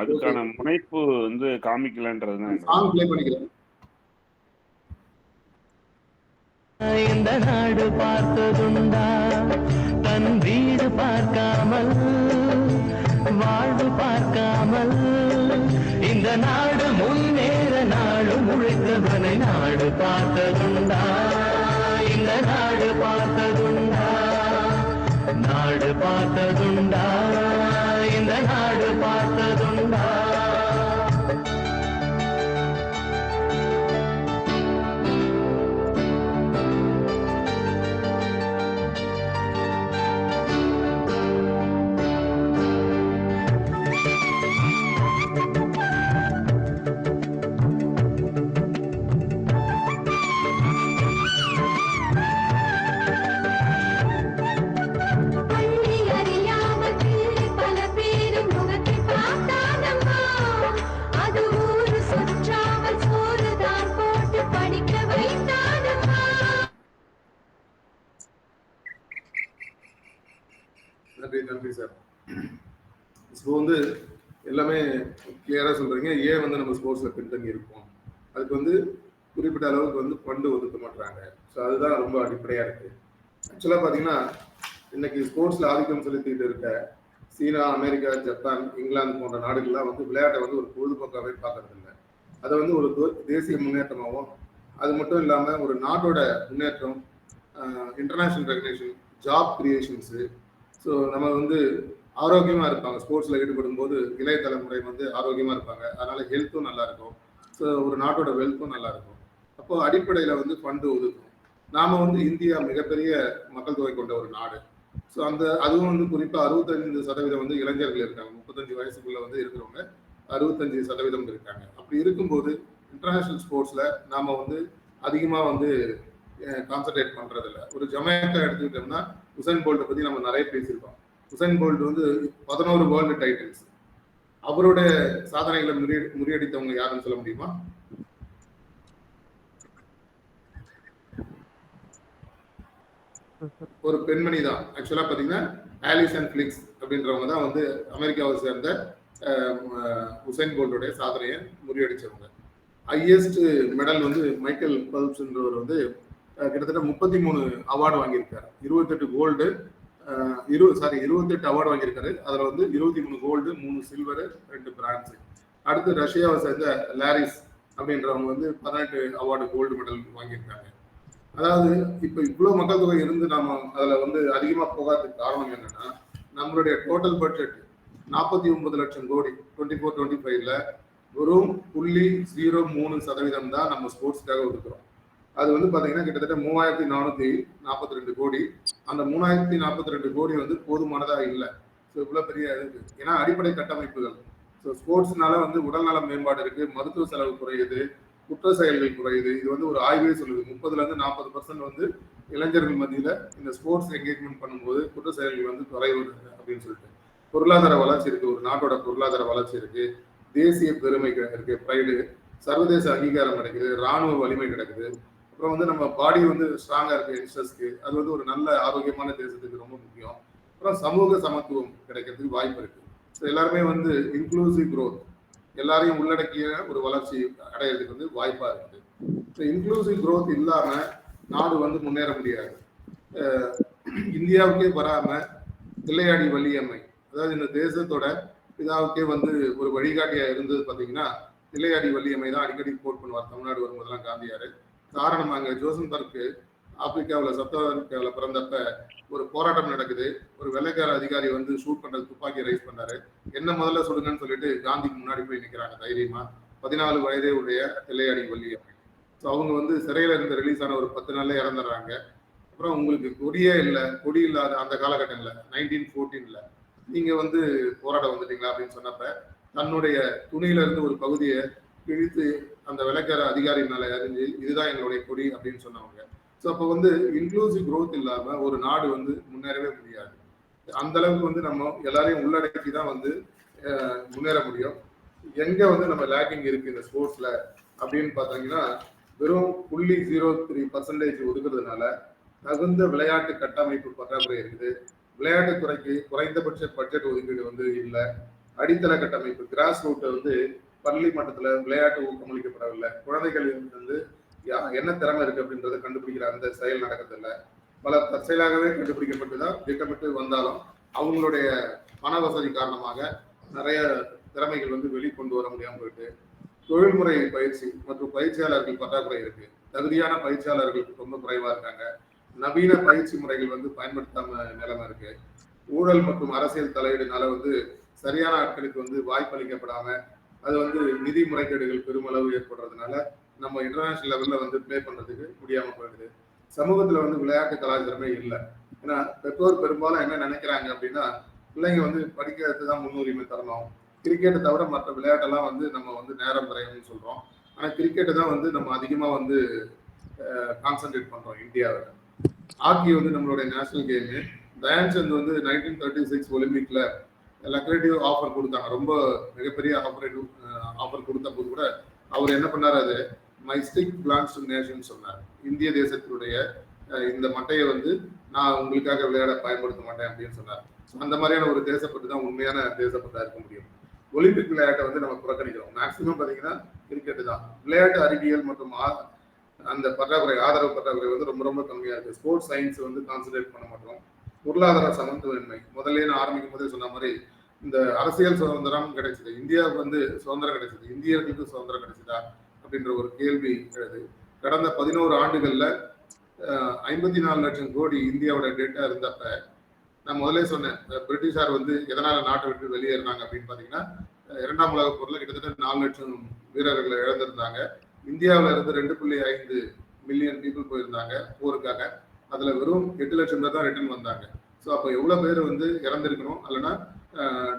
அதுக்கான முனைப்பு வந்து காமிக்கலன்றதுதான். சாங் ப்ளே பண்ணிக்கிறேன். இந்த நாடு பார்த்ததுண்டா தன் வீடு பார்க்காமல், வாழ்வு பார்க்காமல், இந்த நாடு முன்னேற நாடு முழுக்கவனை நாடு பார்த்ததுண்டா, இந்த நாடு பார்த்ததுண்டா, நாடு பார்த்ததுண்டா, இந்த நாடு பார்த்ததுண்டா. நன்றி சார். ஸோ வந்து எல்லாமே கிளியராக சொல்கிறீங்க. ஏன் வந்து நம்ம ஸ்போர்ட்ஸில் பின்தங்கி இருக்கோம், அதுக்கு வந்து குறிப்பிட்ட அளவுக்கு வந்து ஃபண்டு ஒதுக்க மாட்டாங்க. ஸோ அதுதான் ரொம்ப அடிப்படையாக இருக்குது. ஆக்சுவலாக பார்த்தீங்கன்னா இன்னைக்கு ஸ்போர்ட்ஸில் ஆதிக்கம் செலுத்திட்டு இருக்க சீனா, அமெரிக்கா, ஜப்பான், இங்கிலாந்து போன்ற நாடுகள்லாம் வந்து விளையாட்டை வந்து ஒரு பொழுதுபோக்காகவே பார்க்கறது இல்லை. அதை வந்து ஒரு தேசிய முன்னேற்றமாகவும், அது மட்டும் இல்லாமல் ஒரு நாட்டோட முன்னேற்றம், international recognition, job creations, so நம்ம வந்து ஆரோக்கியமாக இருப்பாங்க. ஸ்போர்ட்ஸில் ஈடுபடும் போது இளைய தலைமுறை வந்து ஆரோக்கியமாக இருப்பாங்க. அதனால் ஹெல்த்தும் நல்லா இருக்கும். ஸோ ஒரு நாட்டோட வெல்த்தும் நல்லா இருக்கும். அப்போது அடிப்படையில் வந்து ஃபண்டு ஒதுக்கும். நாம் வந்து இந்தியா மிகப்பெரிய மக்கள் தொகை கொண்ட ஒரு நாடு. ஸோ அதுவும் வந்து குறிப்பாக 65% வந்து இளைஞர்கள் இருக்காங்க. 35 வயசுக்குள்ள வந்து இருக்கிறவங்க 65% இருக்காங்க. அப்படி இருக்கும்போது இன்டர்நேஷனல் ஸ்போர்ட்ஸ்ல நாம வந்து அதிகமா வந்து கான்சென்ட்ரேட் பண்றது இல்லை. ஒரு ஜமைக்கா எடுத்துக்கிட்டோம்னா உசைன் போல்ட்டை பத்தி நம்ம நிறைய பேசியிருக்கோம். உசைன் போல்ட் வந்து 11 வேர்ல்டு டைட்டில்ஸ். அவரோட சாதனைகளை முறியடித்தவங்க யாருன்னு சொல்ல முடியுமா? ஒரு பெண்மணி தான். ஆக்சுவலா பாத்தீங்கன்னா ஆலிசன் பிளிக்ஸ் அப்படின்றவங்க தான் வந்து அமெரிக்காவை சேர்ந்த உசைன் போல்ட்டோடைய சாதனையை முறியடிச்சவங்க. ஹையஸ்ட் மெடல் வந்து மைக்கேல் பல்ப்ஸ்ன்றவர் வந்து கிட்டத்தட்ட 33 அவார்டு வாங்கியிருக்காரு. 28 கோல்டு 28 அவார்டு வாங்கியிருக்காரு. அதுல வந்து 23 கோல்டு, 3 சில்வர், 2 பிரான்ஸ். அடுத்து ரஷ்யாவை சேர்ந்த லாரிஸ் அப்படின்றவங்க வந்து 18 அவார்டு கோல்டு மெடல் வாங்கியிருக்காங்க. அதாவது இப்ப இவ்வளவு மக்கள் தொகை இருந்து நாம அதுல வந்து அதிகமா போகாததுக்கு காரணம் என்னன்னா, நம்மளுடைய டோட்டல் பட்ஜெட் 49 லட்சம் கோடி 24-25ல வெறும் 0.03% தான் நம்ம ஸ்போர்ட்ஸ்க்காக ஒதுக்குறோம். அது வந்து பாத்தீங்கன்னா கிட்டத்தட்ட 3442 கோடி. அந்த 3042 கோடி வந்து போதுமானதா இல்லை. ஸோ இவ்வளவு பெரிய இருக்கு. ஏன்னா அடிப்படை கட்டமைப்புகள். ஸோ ஸ்போர்ட்ஸ்னால வந்து உடல்நல மேம்பாடு இருக்கு, மருத்துவ செலவு குறையுது, குற்ற செயல்கள் குறையுது. இது வந்து ஒரு ஆய்வே சொல்லுது. 30-40% வந்து இளைஞர்கள் மத்தியில இந்த ஸ்போர்ட்ஸ் என்கேஜ்மெண்ட் பண்ணும்போது குற்ற செயல்கள் வந்து குறைவது அப்படின்னு சொல்லிட்டு. பொருளாதார வளர்ச்சி இருக்கு, ஒரு நாட்டோட பொருளாதார வளர்ச்சி இருக்கு, தேசிய பெருமை இருக்கு, ப்ரைடு, சர்வதேச அங்கீகாரம் கிடைக்குது, ராணுவ வலிமை கிடைக்குது. அப்புறம் வந்து நம்ம பாடி வந்து ஸ்ட்ராங்கா இருக்கு யங்ஸ்டர்ஸ்க்கு. அது வந்து ஒரு நல்ல ஆரோக்கியமான தேசத்துக்கு ரொம்ப முக்கியம். அப்புறம் சமூக சமத்துவம் கிடைக்கிறதுக்கு வாய்ப்பு இருக்கு. ஸோ எல்லாருமே வந்து இன்க்ளூசிவ் க்ரோத், எல்லாரையும் உள்ளடக்கிய ஒரு வளர்ச்சி அடையிறதுக்கு வந்து வாய்ப்பா இருக்குது. ஸோ இன்க்ளூசிவ் க்ரோத் இல்லாம நாடு வந்து முன்னேற முடியாது. இந்தியாவுக்கே வராம தில்லையாடி வள்ளியம்மை, அதாவது இந்த தேசத்தோட பிதாவுக்கே வந்து ஒரு வழிகாட்டியா இருந்தது பாத்தீங்கன்னா தில்லையாடி வள்ளியம்மை தான். அடிக்கடி கோட் பண்ணுவார் தமிழ்நாடு வரும்போதெல்லாம் காந்தியாரு. காரணம், அங்க ஜோசன்பர்க் ஆப்பிரிக்காவில் சவுத் ஆப்பிரிக்காவில் பிறந்தப்ப ஒரு போராட்டம் நடக்குது. ஒரு வெள்ளைக்கார அதிகாரி வந்து ஷூட் பண்றது, துப்பாக்கி ரைஸ் பண்ணாரு. என்ன முதல்ல சொல்லுங்கன்னு சொல்லிட்டு காந்திக்கு முன்னாடி போய் நிற்கிறாங்க தைரியமா. 14 வயதே உடைய தில்லையாடி வள்ளியம்மை. ஸோ அவங்க வந்து சிறையில இருந்து ரிலீஸ் ஆன ஒரு 10 நாள்ல இறந்துடுறாங்க. அப்புறம் உங்களுக்கு கொடியே இல்லை, கொடி இல்லாத அந்த காலகட்டம்ல 1914ல நீங்க வந்து போராட வந்துட்டீங்களா அப்படின்னு சொன்னப்ப தன்னுடைய துணியில இருந்து ஒரு பகுதியை கிழித்து அந்த வெள்ளைக்கார அதிகாரி மேல அறிஞ்சு இதுதான் எங்களுடைய கொடி அப்படின்னு சொன்னவங்க. ஸோ அப்போ வந்து இன்க்ளூசிவ் க்ரோத் இல்லாம ஒரு நாடு வந்து முன்னேறவே முடியாது. அந்த அளவுக்கு வந்து நம்ம எல்லாரையும் உள்ளடக்கி தான் வந்து முன்னேற முடியும். எங்க வந்து நம்ம லேக்கிங் இருக்கு இந்த ஸ்போர்ட்ஸ்ல அப்படின்னு பார்த்தீங்கன்னா, வெறும் 0.03% ஒதுக்குறதுனால தகுந்த விளையாட்டு கட்டமைப்பு பற்றாக்குறை இருக்குது. விளையாட்டுத்துறைக்கு குறைந்தபட்ச பட்ஜெட் ஒதுக்கீடு வந்து இல்லை. அடித்தள கட்டமைப்பு கிராஸ் ரூட்டை வந்து பள்ளி மட்டத்துல விளையாட்டு ஊக்கமளிக்கப்படவில்லை. குழந்தைகள் வந்து என்ன திறமை இருக்கு அப்படின்றத கண்டுபிடிக்கிற அந்த செயல் நடக்கிறதில்ல. பல தற்செயலாகவே கண்டுபிடிக்கப்பட்டுதான் திட்டமிட்டு வந்தாலும் அவங்களுடைய பண வசதி காரணமாக நிறைய திறமைகள் வந்து வெளிக்கொண்டு வர முடியாமல் போயிட்டு, தொழில்முறை பயிற்சி மற்றும் பயிற்சியாளர்கள் பற்றாக்குறை இருக்கு. தகுதியான பயிற்சியாளர்கள் ரொம்ப குறைவா இருக்காங்க. நவீன பயிற்சி முறைகள் வந்து பயன்படுத்தாம நிலைமை இருக்கு. ஊழல் மற்றும் அரசியல் தலையீடுனால வந்து சரியான ஆட்களுக்கு வந்து வாய்ப்பு அளிக்கப்படாம அது வந்து நிதி முறைகேடுகள் பெருமளவு ஏற்படுறதுனால நம்ம இன்டர்நேஷனல் லெவல்ல வந்து பிளே பண்றதுக்கு முடியாம போயிடுது. சமூகத்துல வந்து விளையாட்டு கலாச்சாரமே இல்லை. ஏன்னா பெற்றோர் பெரும்பாலும் என்ன நினைக்கிறாங்க அப்படின்னா, பிள்ளைங்க வந்து படிக்கிறதுக்கு தான் முன்னுரிமை தரணும், கிரிக்கெட்டை தவிர மற்ற விளையாட்டெல்லாம் வந்து நம்ம வந்து நேரம் குறையணும்னு சொல்றோம். ஆனா கிரிக்கெட்டை தான் வந்து நம்ம அதிகமா வந்து கான்சென்ட்ரேட் பண்றோம் இந்தியாவில். ஹாக்கி வந்து நம்மளுடைய நேஷனல் கேமு. தயான்சந்த் வந்து 1936 ஒலிம்பிக்ல லக்ரேட்டிவ் ஆஃபர் கொடுத்தாங்க. ரொம்ப மிகப்பெரிய ஆஃபர் கொடுத்த போது கூட அவர் என்ன பண்ணாரு, அது my stick belongs to nation சொன்னார். இந்திய தேசத்தினுடைய இந்த மட்டையை வந்து நான் உங்களுக்காக விளையாட பயன்படுத்த மாட்டேன் அப்படின்னு சொன்னார். அந்த மாதிரியான ஒரு தேசப்பட்டு தான் உண்மையான தேசப்பட்டா இருக்க முடியும். ஒலிம்பிக் விளையாட்டை வந்து நம்ம புறக்கணிக்கிறோம். மேக்சிமம் பார்த்தீங்கன்னா கிரிக்கெட்டு தான். விளையாட்டு அறிவியல் மற்றும் அந்த பற்றாக்குறை, ஆதரவு பற்றாக்குறை வந்து ரொம்ப ரொம்ப கம்மியா இருக்கு. ஸ்போர்ட்ஸ் சயின்ஸ் வந்து கான்சன்ட்ரேட் பண்ண மாட்டோம். பொருளாதார சமத்துவமின்மை, முதல்ல நான் ஆரம்பிக்கும் போதே சொன்ன மாதிரி இந்த அரசியல் சுதந்திரம் கிடைச்சது, இந்தியாவுக்கு வந்து சுதந்திரம் கிடைச்சது, இந்தியர்களுக்கு சுதந்திரம் கிடைச்சதா அப்படின்ற ஒரு கேள்வி எழுது. கடந்த 11 ஆண்டுகள்ல 54 லட்சம் கோடி இந்தியாவோட டேட்டா இருந்தப்ப நான் முதலே சொன்னேன், பிரிட்டிஷார் வந்து எதனால நாட்டை விட்டு வெளியேறினாங்க அப்படின்னு பாத்தீங்கன்னா, 2ஆம் உலகப் போர்ல கிட்டத்தட்ட 4 லட்சம் வீரர்களை இழந்திருந்தாங்க. இந்தியாவில இருந்து 2.5 மில்லியன் பீப்புள் போயிருந்தாங்க போருக்காக. அதுல வெறும் 8 லட்சம் பேர் தான் ரிட்டர்ன் வந்தாங்க. ஸோ அப்போ எவ்வளோ பேர் வந்து இறந்துருக்கணும் இல்லைன்னா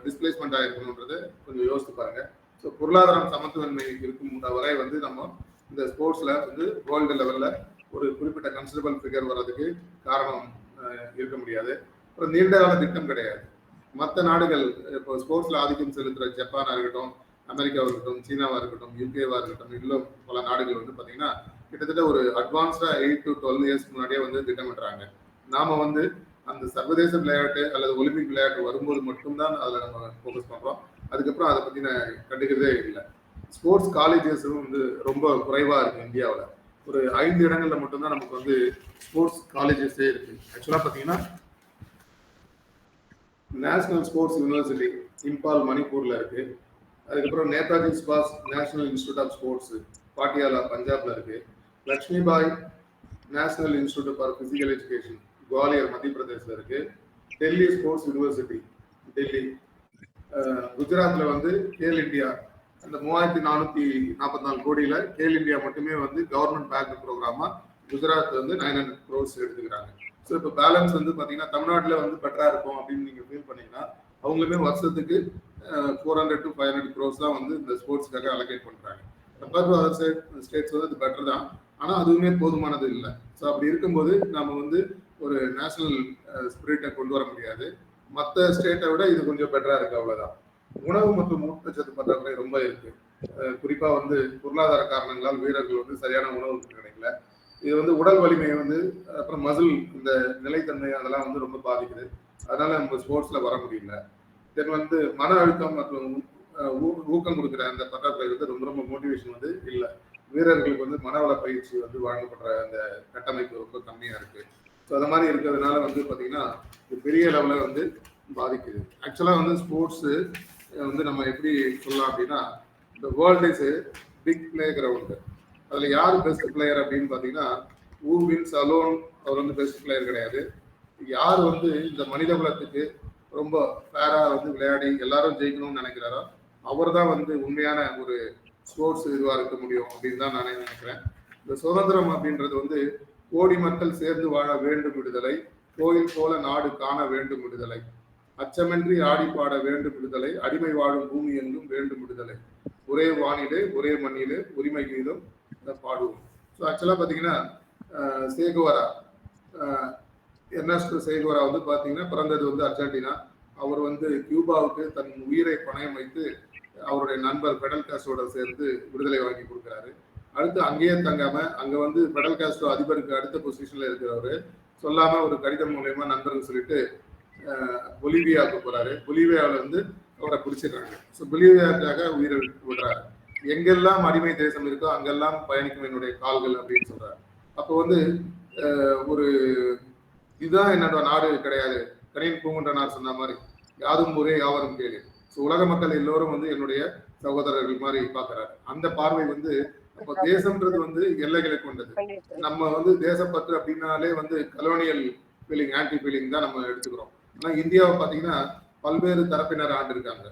டிஸ்பிளேஸ்மெண்ட் ஆகிருக்கணுன்றதை கொஞ்சம் யோசித்து பாருங்க. ஸோ பொருளாதாரம் சமத்துவன்மை இருக்கும் வரை வந்து நம்ம இந்த ஸ்போர்ட்ஸில் வந்து வேர்ல்டு லெவலில் ஒரு குறிப்பிட்ட கன்சிடரபிள் ஃபிகர் வர்றதுக்கு காரணம் இருக்க முடியாது. அப்புறம் நீண்ட கால திட்டம் கிடையாது. மற்ற நாடுகள் இப்போ ஸ்போர்ட்ஸில் ஆதிக்கம் செலுத்துகிற ஜப்பானாக இருக்கட்டும், அமெரிக்காவாக இருக்கட்டும், சீனாவாக இருக்கட்டும், யூகேவாக இருக்கட்டும், இன்னும் பல நாடுகள் வந்து பார்த்தீங்கன்னா கிட்டத்தட்ட ஒரு அட்வான்ஸ்டாக 8 to 12 இயர்ஸ் முன்னாடியே வந்து திட்டமிடுறாங்க. நாம வந்து அந்த சர்வதேச விளையாட்டு அல்லது ஒலிம்பிக் விளையாட்டு வரும்போது மட்டும்தான் அதில் நம்ம ஃபோக்கஸ் பண்ணுறோம். அதுக்கப்புறம் அதை பற்றின கண்டுக்கிறதே இல்லை. ஸ்போர்ட்ஸ் காலேஜஸும் வந்து ரொம்ப குறைவாக இருக்குது இந்தியாவில். ஒரு 5 இடங்கள்ல மட்டும்தான் நமக்கு வந்து ஸ்போர்ட்ஸ் காலேஜஸே இருக்குது. ஆக்சுவலாக பார்த்தீங்கன்னா நேஷனல் ஸ்போர்ட்ஸ் யூனிவர்சிட்டி இம்பால் மணிப்பூரில் இருக்குது. அதுக்கப்புறம் நேதாஜி சுபாஷ் national institute of sports Patiala பஞ்சாப்ல இருக்குது. Lakshmibai national institute for physical education Gwalior மத்திய பிரதேசில் இருக்குது. Delhi sports university Delhi. குஜராத்தில் வந்து கேல் இண்டியா அந்த 3444 கோடியில் கேல் இண்டியா மட்டுமே வந்து கவர்மெண்ட் பேக்டு ப்ரோக்ராமா குஜராத் வந்து 900 crores எடுத்துக்கிறாங்க. ஸோ இப்போ பேலன்ஸ் வந்து பார்த்தீங்கன்னா தமிழ்நாட்டில் வந்து பெட்டராக இருக்கும் அப்படின்னு நீங்கள் ஃபீல் பண்ணீங்கன்னா அவங்களுமே வருஷத்துக்கு 400 to 500 crores தான் வந்து இந்த ஸ்போர்ட்ஸ்க்காக அலோகேட் பண்ணுறாங்க. கம்பேர் டு அதர் ஸ்டேட்ஸ் வந்து அது பெட்டர் தான், ஆனால் அதுவுமே போதுமானது இல்லை. ஸோ அப்படி இருக்கும்போது நம்ம வந்து ஒரு நேஷனல் ஸ்பிரிட்டை கொண்டு வர முடியாது. மற்ற ஸ்டேட்டை விட இது கொஞ்சம் பெட்டராக இருக்குது, அவ்வளோதான். உணவு மற்றும் ஊட்டச்சத்து பற்றாக்குறை ரொம்ப இருக்கு. குறிப்பாக வந்து பொருளாதார காரணங்களால் வீரர்கள் வந்து சரியான உணவு கிடைக்கல. இது வந்து உடல் வலிமையை வந்து அப்புறம் மசில் இந்த நிலைத்தன்மை அதெல்லாம் வந்து ரொம்ப பாதிக்குது. அதனால நம்ம ஸ்போர்ட்ஸ்ல வர முடியல. தென் வந்து மன அழுத்தம் மற்றும் ஊக்கம் கொடுக்குற அந்த பற்றாக்குறை வந்து ரொம்ப ரொம்ப மோட்டிவேஷன் வந்து இல்லை. வீரர்களுக்கு வந்து மனவள பயிற்சி வந்து வழங்கப்படுற அந்த கட்டமைப்பு ரொம்ப கம்மியாக இருக்கு. ஸோ அது மாதிரி இருக்கிறதுனால வந்து பார்த்தீங்கன்னா இது பெரிய லெவலில் வந்து பாதிக்குது. ஆக்சுவலாக வந்து ஸ்போர்ட்ஸு வந்து நம்ம எப்படி சொல்லலாம் அப்படின்னா இந்த world is big playground. அதில் யார் பெஸ்ட் பிளேயர் அப்படின்னு பார்த்தீங்கன்னா ஊ வின்ஸ் அலோன் அவர் வந்து பெஸ்ட் பிளேயர் கிடையாது. யார் வந்து இந்த மனித குலத்துக்கு ரொம்ப ஃபேராக வந்து விளையாடி எல்லாரும் ஜெயிக்கணும்னு நினைக்கிறாரோ அவர் தான் வந்து உண்மையான ஒரு ஸ்போர்ட்ஸ் இதுவாக இருக்க முடியும் அப்படின்னு தான் நானே நினைக்கிறேன். இந்த சுதந்திரம் அப்படின்றது வந்து கோடி மக்கள் சேர்ந்து வாழ வேண்டும் விடுதலை, கோயில் போல நாடு காண வேண்டும் விடுதலை, அச்சமின்றி ஆடி பாட வேண்டும் விடுதலை, அடிமை வாழும் பூமி எங்கும் வேண்டும் விடுதலை, ஒரே வானிலே ஒரே மண்ணிலே உரிமை கீதம் பாடுவோம். ஸோ ஆக்சுவலாக பார்த்தீங்கன்னா சேகுவரா எர்னஸ்டோ சேகுவரா வந்து பார்த்தீங்கன்னா பிறந்தது வந்து அர்ஜென்டினா. அவர் வந்து கியூபாவுக்கு தன் உயிரை பணயம் வைத்து அவருடைய நண்பர் பெடல் காஸ்ட்ரோட சேர்ந்து விடுதலை வாங்கி கொடுக்குறாரு. அடுத்து அங்கேயே தங்காம அங்கே வந்து பெடல் காஸ்ட்ரோ அதிபருக்கு அடுத்த பொசிஷன்ல இருக்கிறவர் சொல்லாம ஒரு கடிதம் மூலயமா நண்பர்கள் சொல்லிட்டு பொலிவியாவுக்கு போறாரு. பொலிவியாவில் வந்து அவரை பிடிச்சிடுறாங்க. ஸோ பொலிவியாவுக்காக உயிரை விடுறாரு. எங்கெல்லாம் அடிமை தேசம் இருக்கோ அங்கெல்லாம் பயணிக்கும் என்னுடைய கால்கள் அப்படின்னு சொல்றாரு. அப்போ வந்து ஒரு இதுதான் என்னோட நாடு கிடையாது, கணியன் பூங்குன்றனார் சொன்ன மாதிரி யாதும் ஊரே யாவரும் கேளு. ஸோ உலக மக்கள் எல்லோரும் வந்து என்னுடைய சகோதரர்கள் மாதிரி பார்க்குறாரு. அந்த பார்வை வந்து அப்போ தேசம்ன்றது வந்து எல்லைகளை கொண்டது. நம்ம வந்து தேசப்பற்று அப்படின்னாலே வந்து கலோனியல் ஃபீலிங், ஆன்டி ஃபீலிங் தான் நம்ம எடுத்துக்கிறோம். ஆனால் இந்தியாவை பார்த்தீங்கன்னா பல்வேறு தரப்பினர் ஆண்டிருக்காங்க.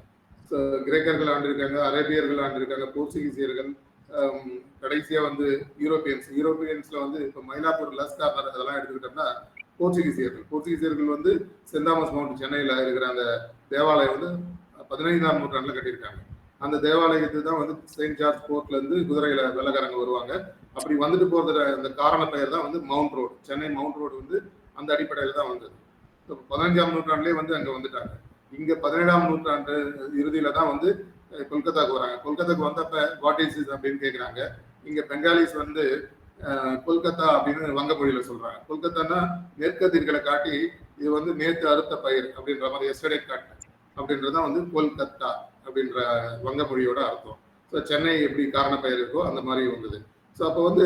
ஸோ கிரேக்கர்கள் ஆண்டிருக்காங்க, அரேபியர்கள் ஆண்டிருக்காங்க, போர்ச்சுகீசியர்கள், கடைசியாக வந்து யூரோப்பியன்ஸ்ல வந்து இப்போ மயிலாப்பூர் லஸ்கார் அதெல்லாம் எடுத்துக்கிட்டோம்னா போர்ச்சுகீசியர்கள் வந்து சென்ட் தாமஸ் மவுண்ட் சென்னையில் இருக்கிற அந்த தேவாலயம் வந்து 15ஆம் நூற்றாண்டுல கட்டியிருக்காங்க. அந்த தேவாலயத்து தான் வந்து செயின்ட் ஜார்ஜ் போர்ட்ல இருந்து குதிரையில வெள்ளக்காரங்க வருவாங்க. அப்படி வந்துட்டு போறது அந்த காரண பெயர் தான் வந்து mount road. Chennai mount road வந்து அந்த அடிப்படையில் தான் வந்தது. 15ஆம் நூற்றாண்டுலேயே வந்து அங்கே வந்துட்டாங்க. இங்க 17ஆம் நூற்றாண்டு இறுதியில தான் வந்து கொல்கத்தாக்கு வராங்க. கொல்கத்தாக்கு வந்தப்ப வாட் இஸ் இஸ் அப்படின்னு கேட்குறாங்க. இங்க பெங்காலிஸ் வந்து கொல்கத்தா அப்படின்னு வங்க மொழியில சொல்றாங்க. கொல்கத்தான்னா மேற்கத்தியர்களை காட்டி இது வந்து நேற்று அறுத்த பயிர் அப்படின்ற மாதிரி எஸ்டர்டே கட் அப்படின்றதான் வந்து கொல்கத்தா அப்படின்ற வங்க மொழியோட அர்த்தம். ஸோ சென்னை எப்படி காரண பெயர் இருக்கோ அந்த மாதிரி வந்தது. ஸோ அப்போ வந்து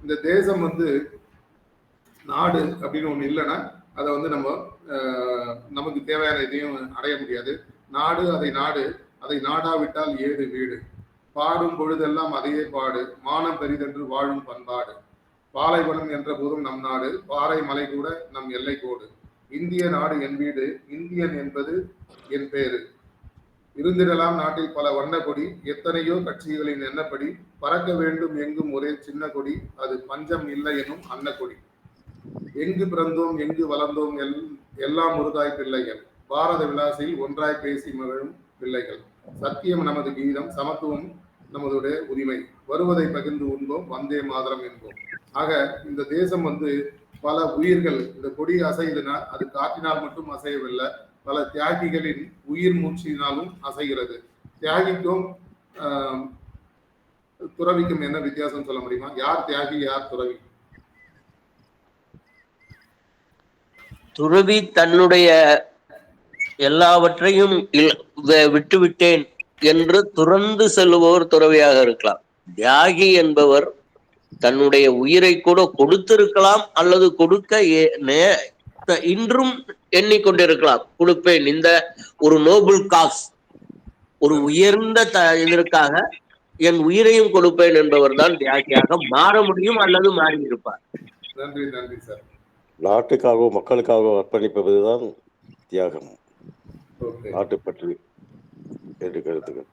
இந்த தேசம் வந்து நாடு அப்படின்னு ஒன்று இல்லைன்னா அதை வந்து நம்ம நமக்கு தேவையான இதையும் அடைய முடியாது. நாடு அதை நாடாவிட்டால் ஏடு வீடு, பாடும் பொழுதெல்லாம் அதையே பாடு, மானம் பெரிதென்று வாழும் பண்பாடு, பாலைவனம் என்ற போதும் நம் நாடு, பாறை மலை கூட நம் எல்லை கோடு, இந்திய நாடு என் வீடு, இந்தியன் என்பது என் பேரு, இருந்திடலாம் நாட்டில் பல வண்ண கொடி, எத்தனையோ கட்சிகளின் எண்ணப்படி, பறக்க வேண்டும் எங்கும் ஒரே சின்ன கொடி, அது பஞ்சம் இல்லை எனும் அன்ன கொடி, எங்கு பிறந்தோம் எங்கு வளர்ந்தோம் எல்லாம் முருதாய் பிள்ளைகள், பாரத விலாசில் ஒன்றாய் பேசி மகிழும் பிள்ளைகள், சத்தியம் நமது கீதம், சமத்துவம் நமதுடைய உரிமை, வருவதை பகிர்ந்து உண்போம், வந்தே மாதரம் என்போம். ஆக இந்த தேசம் வந்து பல உயிர்கள், இந்த கொடி அசையுதுன்னா அது காற்றினால் மட்டும் அசையவில்லை, பல தியாகிகளின் உயிர் மூச்சினாலும் அசைகிறது. தியாகிக்கும் துறவிக்கும் என்ன வித்தியாசம் சொல்ல முடியுமா? யார் தியாகி, யார் துறவி? துறவி தன்னுடைய எல்லாவற்றையும் விட்டுவிட்டேன் என்று துறந்து செல்லுபவர் துறவியாக இருக்கலாம். தியாகி என்பவர் தன்னுடைய உயிரை கூட கொடுத்திருக்கலாம், அல்லது கொடுக்க இன்றும் எண்ணிக்கொண்டிருக்கலாம். கொடுப்பேன், இந்த ஒரு நோபல் காஸ், ஒரு உயர்ந்த இதற்காக என் உயிரையும் கொடுப்பேன் என்பவர் தான் தியாகியாக மாற முடியும், அல்லது மாறி இருப்பார். நன்றி, நன்றி சார். நாட்டுக்காகவும் மக்களுக்காகவும் அர்ப்பணிப்பதுதான் தியாகம், நாட்டுப்பற்று என்று கருத்துக்கள்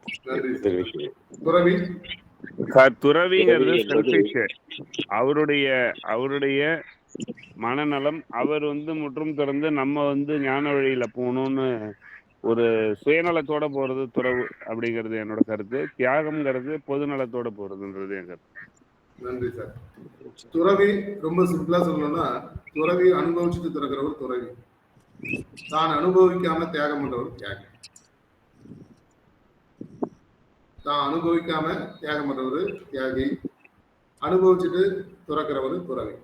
தெரிவிக்கிறேன். துறவிங்கிறது அவருடைய மனநலம். அவர் வந்து முற்றும் திறந்து நம்ம வந்து ஞான வழியில போகணும்னு ஒரு சுயநலத்தோட போறது துறவு அப்படிங்கிறது என்னோட கருத்து. தியாகம்ங்கிறது பொதுநலத்தோட போறதுன்றது என் கருத்து. நன்றி சார். துறவி ரொம்ப சிம்பிளா சொல்லணும்னா, துறவி அனுபவிச்சுட்டு துறக்கிறவர் துறவி, தான் அனுபவிக்காம தியாகம் பண்றவர் தியாகி. தான் அனுபவிக்காம தியாகம் பண்றவர் தியாகி, அனுபவிச்சுட்டு துறக்கிறவர் துறவி.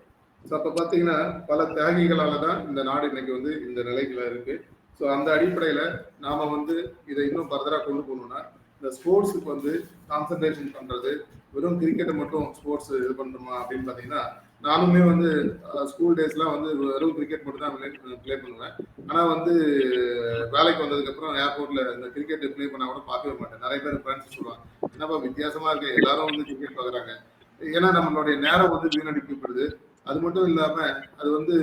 ஸோ அப்போ பார்த்தீங்கன்னா பல தியாகிகளால தான் இந்த நாடு இன்னைக்கு வந்து இந்த நிலைக்குள்ள இருக்கு. ஸோ அந்த அடிப்படையில் நாம் வந்து இதை இன்னும் ஃபர்தராக கொண்டு போகணும்னா, இந்த ஸ்போர்ட்ஸுக்கு வந்து கான்சன்ட்ரேஷன் பண்ணுறது, வெறும் கிரிக்கெட்டை மட்டும் ஸ்போர்ட்ஸ் இது பண்ணணுமா அப்படின்னு பார்த்தீங்கன்னா, நானுமே வந்து ஸ்கூல் டேஸ்லாம் வந்து வெறும் கிரிக்கெட் மட்டும் தான் ப்ளே பண்ணுவேன். ஆனால் வந்து வேலைக்கு வந்ததுக்கப்புறம் ஏர்போர்ட்டில் இந்த கிரிக்கெட் ப்ளே பண்ணால் கூட பார்க்கவே மாட்டேன். நிறைய பேர் ஃப்ரெண்ட்ஸ் சொல்லுவாங்க, என்னப்பா வித்தியாசமாக இருக்கு, எல்லாரும் வந்து கிரிக்கெட் பார்க்குறாங்க. ஏன்னா நம்மளுடைய நேரம் வந்து வீணடிக்கப்படுது. அது மட்டும் இல்லாமல் அது வந்து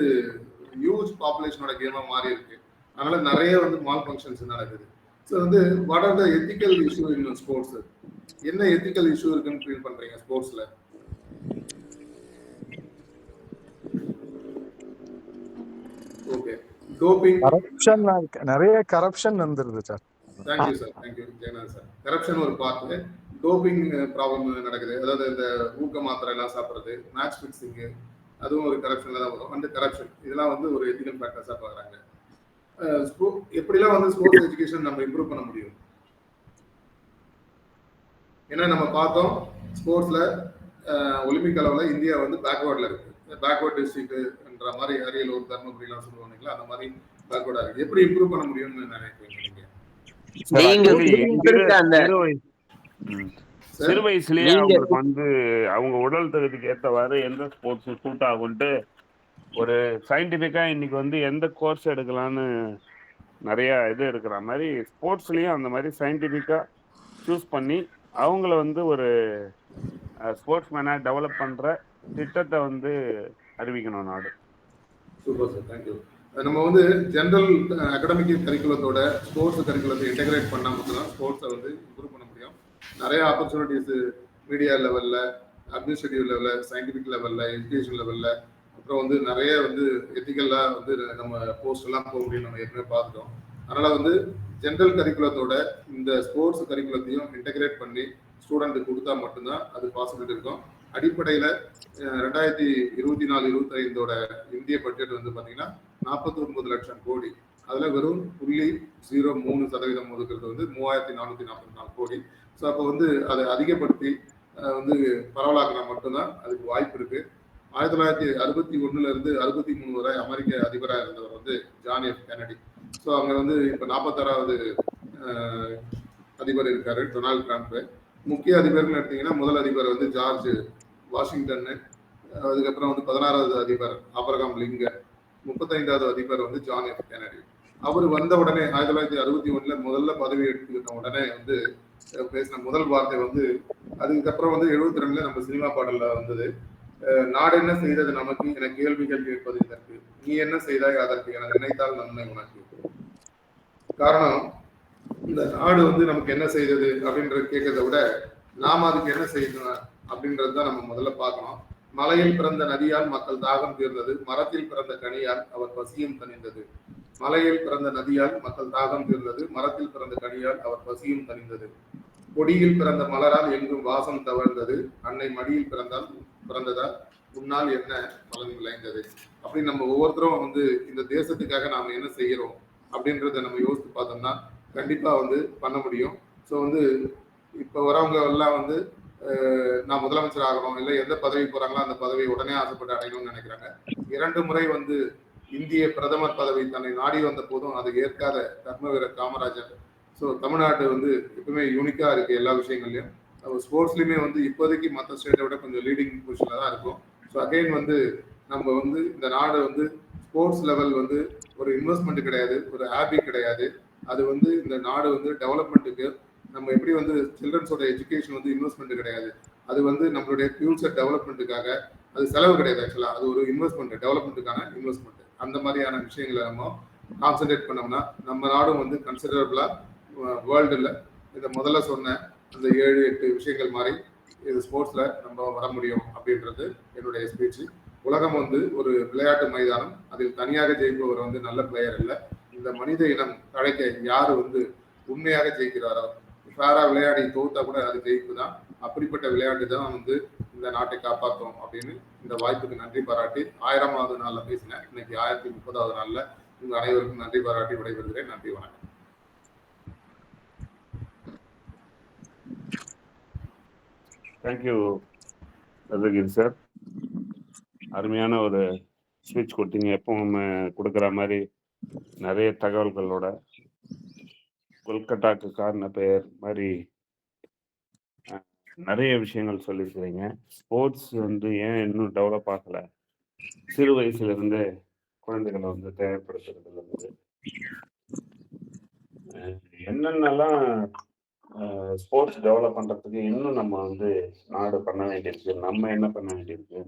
ஹியூஜ் பாப்புலேஷனோட கேமாக மாறி இருக்கு. அதனால நிறைய வந்து மால் ஃபங்க்ஷன்ஸ் நடக்குது. ஸோ வந்து what are the ethical issue in sports? என்ன எத்திக்கல் இஷ்யூ இருக்குன்னு ஃபீல் பண்றீங்க ஸ்போர்ட்ஸ்ல? ஓகே, டோப்பிங், கரப்ஷன், நிறைய கரப்ஷன் வந்துருது sir. Thank you sir, thank you Jayanath sir. Corruption ஒரு பார்த்து, டோப்பிங் ப்ராப்ளம் நடக்குது. அதாவது இந்த ஊக்க மாத்திரை எல்லாம் சாப்பிட்றது, மேட்ச் ஃபிக்ஸிங்கு, அதுவும் ஒரு கரப்ஷன்ல தான் வரும். அந்த கரப்ஷன் இதெல்லாம் வந்து ஒரு எத்திக்கல் ஃபேக்டர்ஸாக பார்க்குறாங்க. எப்படிலாம் வந்து ஸ்போர்ட்ஸ் எஜுகேஷன் நம்ம இம்ப்ரூவ் பண்ண முடியும்? ஏன்னா நம்ம பார்த்தோம் ஸ்போர்ட்ஸ்ல ஒலிம்பிக் அளவில் இந்தியா வந்து பேக்வேர்டில் இருக்கு. பேக்வேர்ட் டிஸ்ட்ரிக்ட்ன்ற மாதிரி அரியலூர், தர்மபுரிலாம் சொல்லுவாங்க, அந்த மாதிரி பேக்வேர்டா இருக்கு. எப்படி இம்ப்ரூவ் பண்ண முடியும்னு நினைக்கிறீங்க சிறு வயசுலயே அவங்களுக்கு வந்து அவங்க உடல் தகுதிக்கு ஏற்றவாறு எந்த ஸ்போர்ட்ஸ் சூட் ஆகும்ட்டு ஒரு சயின்டிஃபிக்கா இன்னைக்கு வந்து எந்த கோர்ஸ் எடுக்கலான்னு நிறைய இது இருக்கிற மாதிரி ஸ்போர்ட்ஸ்லயும் அந்த மாதிரி சயின்டிஃபிக்கா சூஸ் பண்ணி அவங்கள வந்து ஒரு ஸ்போர்ட்ஸ் மேனா டெவலப் பண்ற திட்டத்தை வந்து அறிவிக்கணும் நாடு. Super sir, thank you. நம்ம வந்து ஜென்ரல் அகடமிக் கரிக்குலத்தோட ஸ்போர்ட்ஸ் கரிக்குலத்தை இன்டெகிரேட் பண்ணால் மட்டும்தான் ஸ்போர்ட்ஸை வந்து இம்ப்ரூவ் பண்ண முடியும். நிறைய ஆப்பர்ச்சுனிட்டிஸ் மீடியா லெவலில், அட்மினிஸ்ட்ரேட்டிவ் லெவலில், சயின்டிஃபிக் லெவலில், எஜுகேஷன் லெவலில், அப்புறம் வந்து நிறைய வந்து எத்திக்கலாக வந்து நம்ம போஸ்ட் எல்லாம் போக முடியும், நம்ம ஏற்கனவே பார்த்துட்டோம். அதனால் வந்து ஜென்ரல் கரிக்குலத்தோட இந்த ஸ்போர்ட்ஸ் கரிக்குலத்தையும் இன்டெகிரேட் பண்ணி ஸ்டூடெண்ட்டுக்கு கொடுத்தா மட்டும்தான் அது பாசிபிலிட்டி இருக்கும். அடிப்படையில் 2024-25 இந்திய பட்ஜெட் வந்து பார்த்தீங்கன்னா 49 லட்சம் கோடி. அதில் வெறும் 0.03% ஒதுக்குறது வந்து 3444 கோடி. ஸோ அப்போ வந்து அதை அதிகப்படுத்தி வந்து பரவலாக்கினா மட்டும்தான் அதுக்கு வாய்ப்பு இருக்கு. 1961 63 வரை அமெரிக்க அதிபராக இருந்தவர் வந்து ஜான் எஃப் கென்னடி. ஸோ அங்கே வந்து இப்போ 46வது அதிபர் இருக்காரு டொனால்ட் ட்ரம்ப். முக்கிய அதிபர்னு எடுத்தீங்கன்னா முதல் அதிபர் வந்து ஜார்ஜ் வாஷிங்டன், அதுக்கப்புறம் வந்து 16வது அதிபர் ஆபிரகாம் லிங்கன், 35வது அதிபர் வந்து ஜான் எஃப் கென்னடி. அவர் வந்த உடனே 1961 முதல்ல பதவி எடுத்துக்கிட்ட உடனே வந்து பேசின முதல் வார்த்தை வந்து, அதுக்கப்புறம் வந்து 72 நம்ம சினிமா பாடல்ல வந்தது, நாடு என்ன செய்தது நமக்கு என கேள்விகள் கேட்பது இதற்கு, நீ என்ன செய்தாய் அதற்கு என நினைத்தால் நன்மை உனக்கு. காரணம், இந்த நாடு வந்து நமக்கு என்ன செய்தது அப்படின்றத கேட்கறத விட நாம அதுக்கு என்ன செய்யணும் அப்படின்றது தான் நம்ம முதல்ல பார்க்கணும். மலையில் பிறந்த நதியால் மக்கள் தாகம் தீர்ந்தது, மரத்தில் பிறந்த கனியால் அவர் பசியும் தணிந்தது. மலையில் பிறந்த நதியால் மக்கள் தாகம் தீர்ந்தது, மரத்தில் பிறந்த கனியால் அவர் பசியும் தணிந்தது, கொடியில் பிறந்த மலரால் எங்கும் வாசம் தவழ்ந்தது, அன்னை மடியில் பிறந்ததால் உன்னால் என்ன பலன் விளைந்தது. அப்படின்னு நம்ம ஒவ்வொருத்தரும் வந்து இந்த தேசத்துக்காக நாம என்ன செய்யறோம் அப்படின்றத நம்ம யோசித்து பார்த்தோம்னா கண்டிப்பா வந்து பண்ண முடியும். ஸோ வந்து இப்போ வரவங்க எல்லாம் வந்து நான் முதலமைச்சர் ஆகணும், இல்லை எந்த பதவி போறாங்களோ அந்த பதவியை உடனே ஆசைப்பட்டு அடையணும்னு நினைக்கிறாங்க. 2 முறை வந்து இந்திய பிரதமர் பதவி தன்னை நாடி வந்த போதும் அதை ஏற்காத கர்மவீரர் காமராஜர். ஸோ தமிழ்நாடு வந்து எப்பவுமே யூனிக்கா இருக்கு எல்லா விஷயங்கள்லையும். ஸ்போர்ட்ஸ்லையுமே வந்து இப்போதைக்கு மற்ற ஸ்டேட்டை விட கொஞ்சம் லீடிங் பொசிஷன்ல தான் இருக்கும். ஸோ அகைன் வந்து நம்ம வந்து இந்த நாடு வந்து ஸ்போர்ட்ஸ் லெவல் வந்து ஒரு இன்வெஸ்ட்மெண்ட் கிடையாது, ஒரு ஹாபி கிடையாது. அது வந்து இந்த நாடு வந்து டெவலப்மெண்ட்டுக்கு நம்ம எப்படி வந்து சில்ட்ரன்ஸோட எஜுகேஷன் வந்து இன்வெஸ்ட்மெண்ட் கிடையாது, அது வந்து நம்மளுடைய ஃபியூச்சர் டெவலப்மெண்ட்டுக்காக. அது செலவு கிடையாது, ஆக்சுவலாக அது ஒரு இன்வெஸ்ட்மெண்ட், டெவலப்மெண்ட்டுக்கான இன்வெஸ்ட்மெண்ட். அந்த மாதிரியான விஷயங்களை நம்ம கான்சென்ட்ரேட் பண்ணோம்னா நம்ம நாடும் வந்து கன்சிடரபிளா வேர்ல்டுல இந்த முதல்ல சொன்ன அந்த 7-8 விஷயங்கள் மாதிரி இது ஸ்போர்ட்ஸ்ல நம்ம வர முடியும் அப்படின்றது என்னுடைய ஸ்பீச். உலகம் வந்து ஒரு விளையாட்டு மைதானம், அதில் தனியாக ஜெயிப்பவர் வந்து நல்ல பிளேயர் இல்லை. இந்த மனித இனம் தழைக்க யாரு வந்து உண்மையாக ஜெயிக்கிறாரோ, ஃபேரா விளையாடி தோத்தா கூட அது ஜெயிப்பு தான். அப்படிப்பட்ட விளையாட்டு தான் வந்து இந்த நாட்டை காப்பாற்றும் அப்படின்னு இந்த வாய்ப்புக்கு நன்றி பாராட்டி 1000வது நாள்ல பேசினேன். இன்னைக்கு 1030வது நாள்ல உங்க அனைவருக்கும் நன்றி பாராட்டி விடைபெறுகிறேன். நன்றி, வணக்கம். Thank you Ravigiri sir. அருமையான ஒரு ஸ்பீச் கொடுத்தீங்க. எப்பவும் கொடுக்குற மாதிரி நிறைய தகவல்களோட கொல்கட்டாக்கு காரண பெயர் மாதிரி நிறைய விஷயங்கள் சொல்லியிருக்கிறீங்க. ஸ்போர்ட்ஸ் வந்து ஏன் இன்னும் டெவலப் ஆகலை, சிறு வயசுல இருந்து குழந்தைகளை வந்து தேவைப்படுத்துறதுல இருந்து என்னென்னலாம் ஸ்போர்ட்ஸ் டெவலப் பண்றதுக்கு இன்னும் நம்ம வந்து நாடு பண்ண வேண்டியிருக்கு, நம்ம என்ன பண்ண வேண்டியிருக்கு.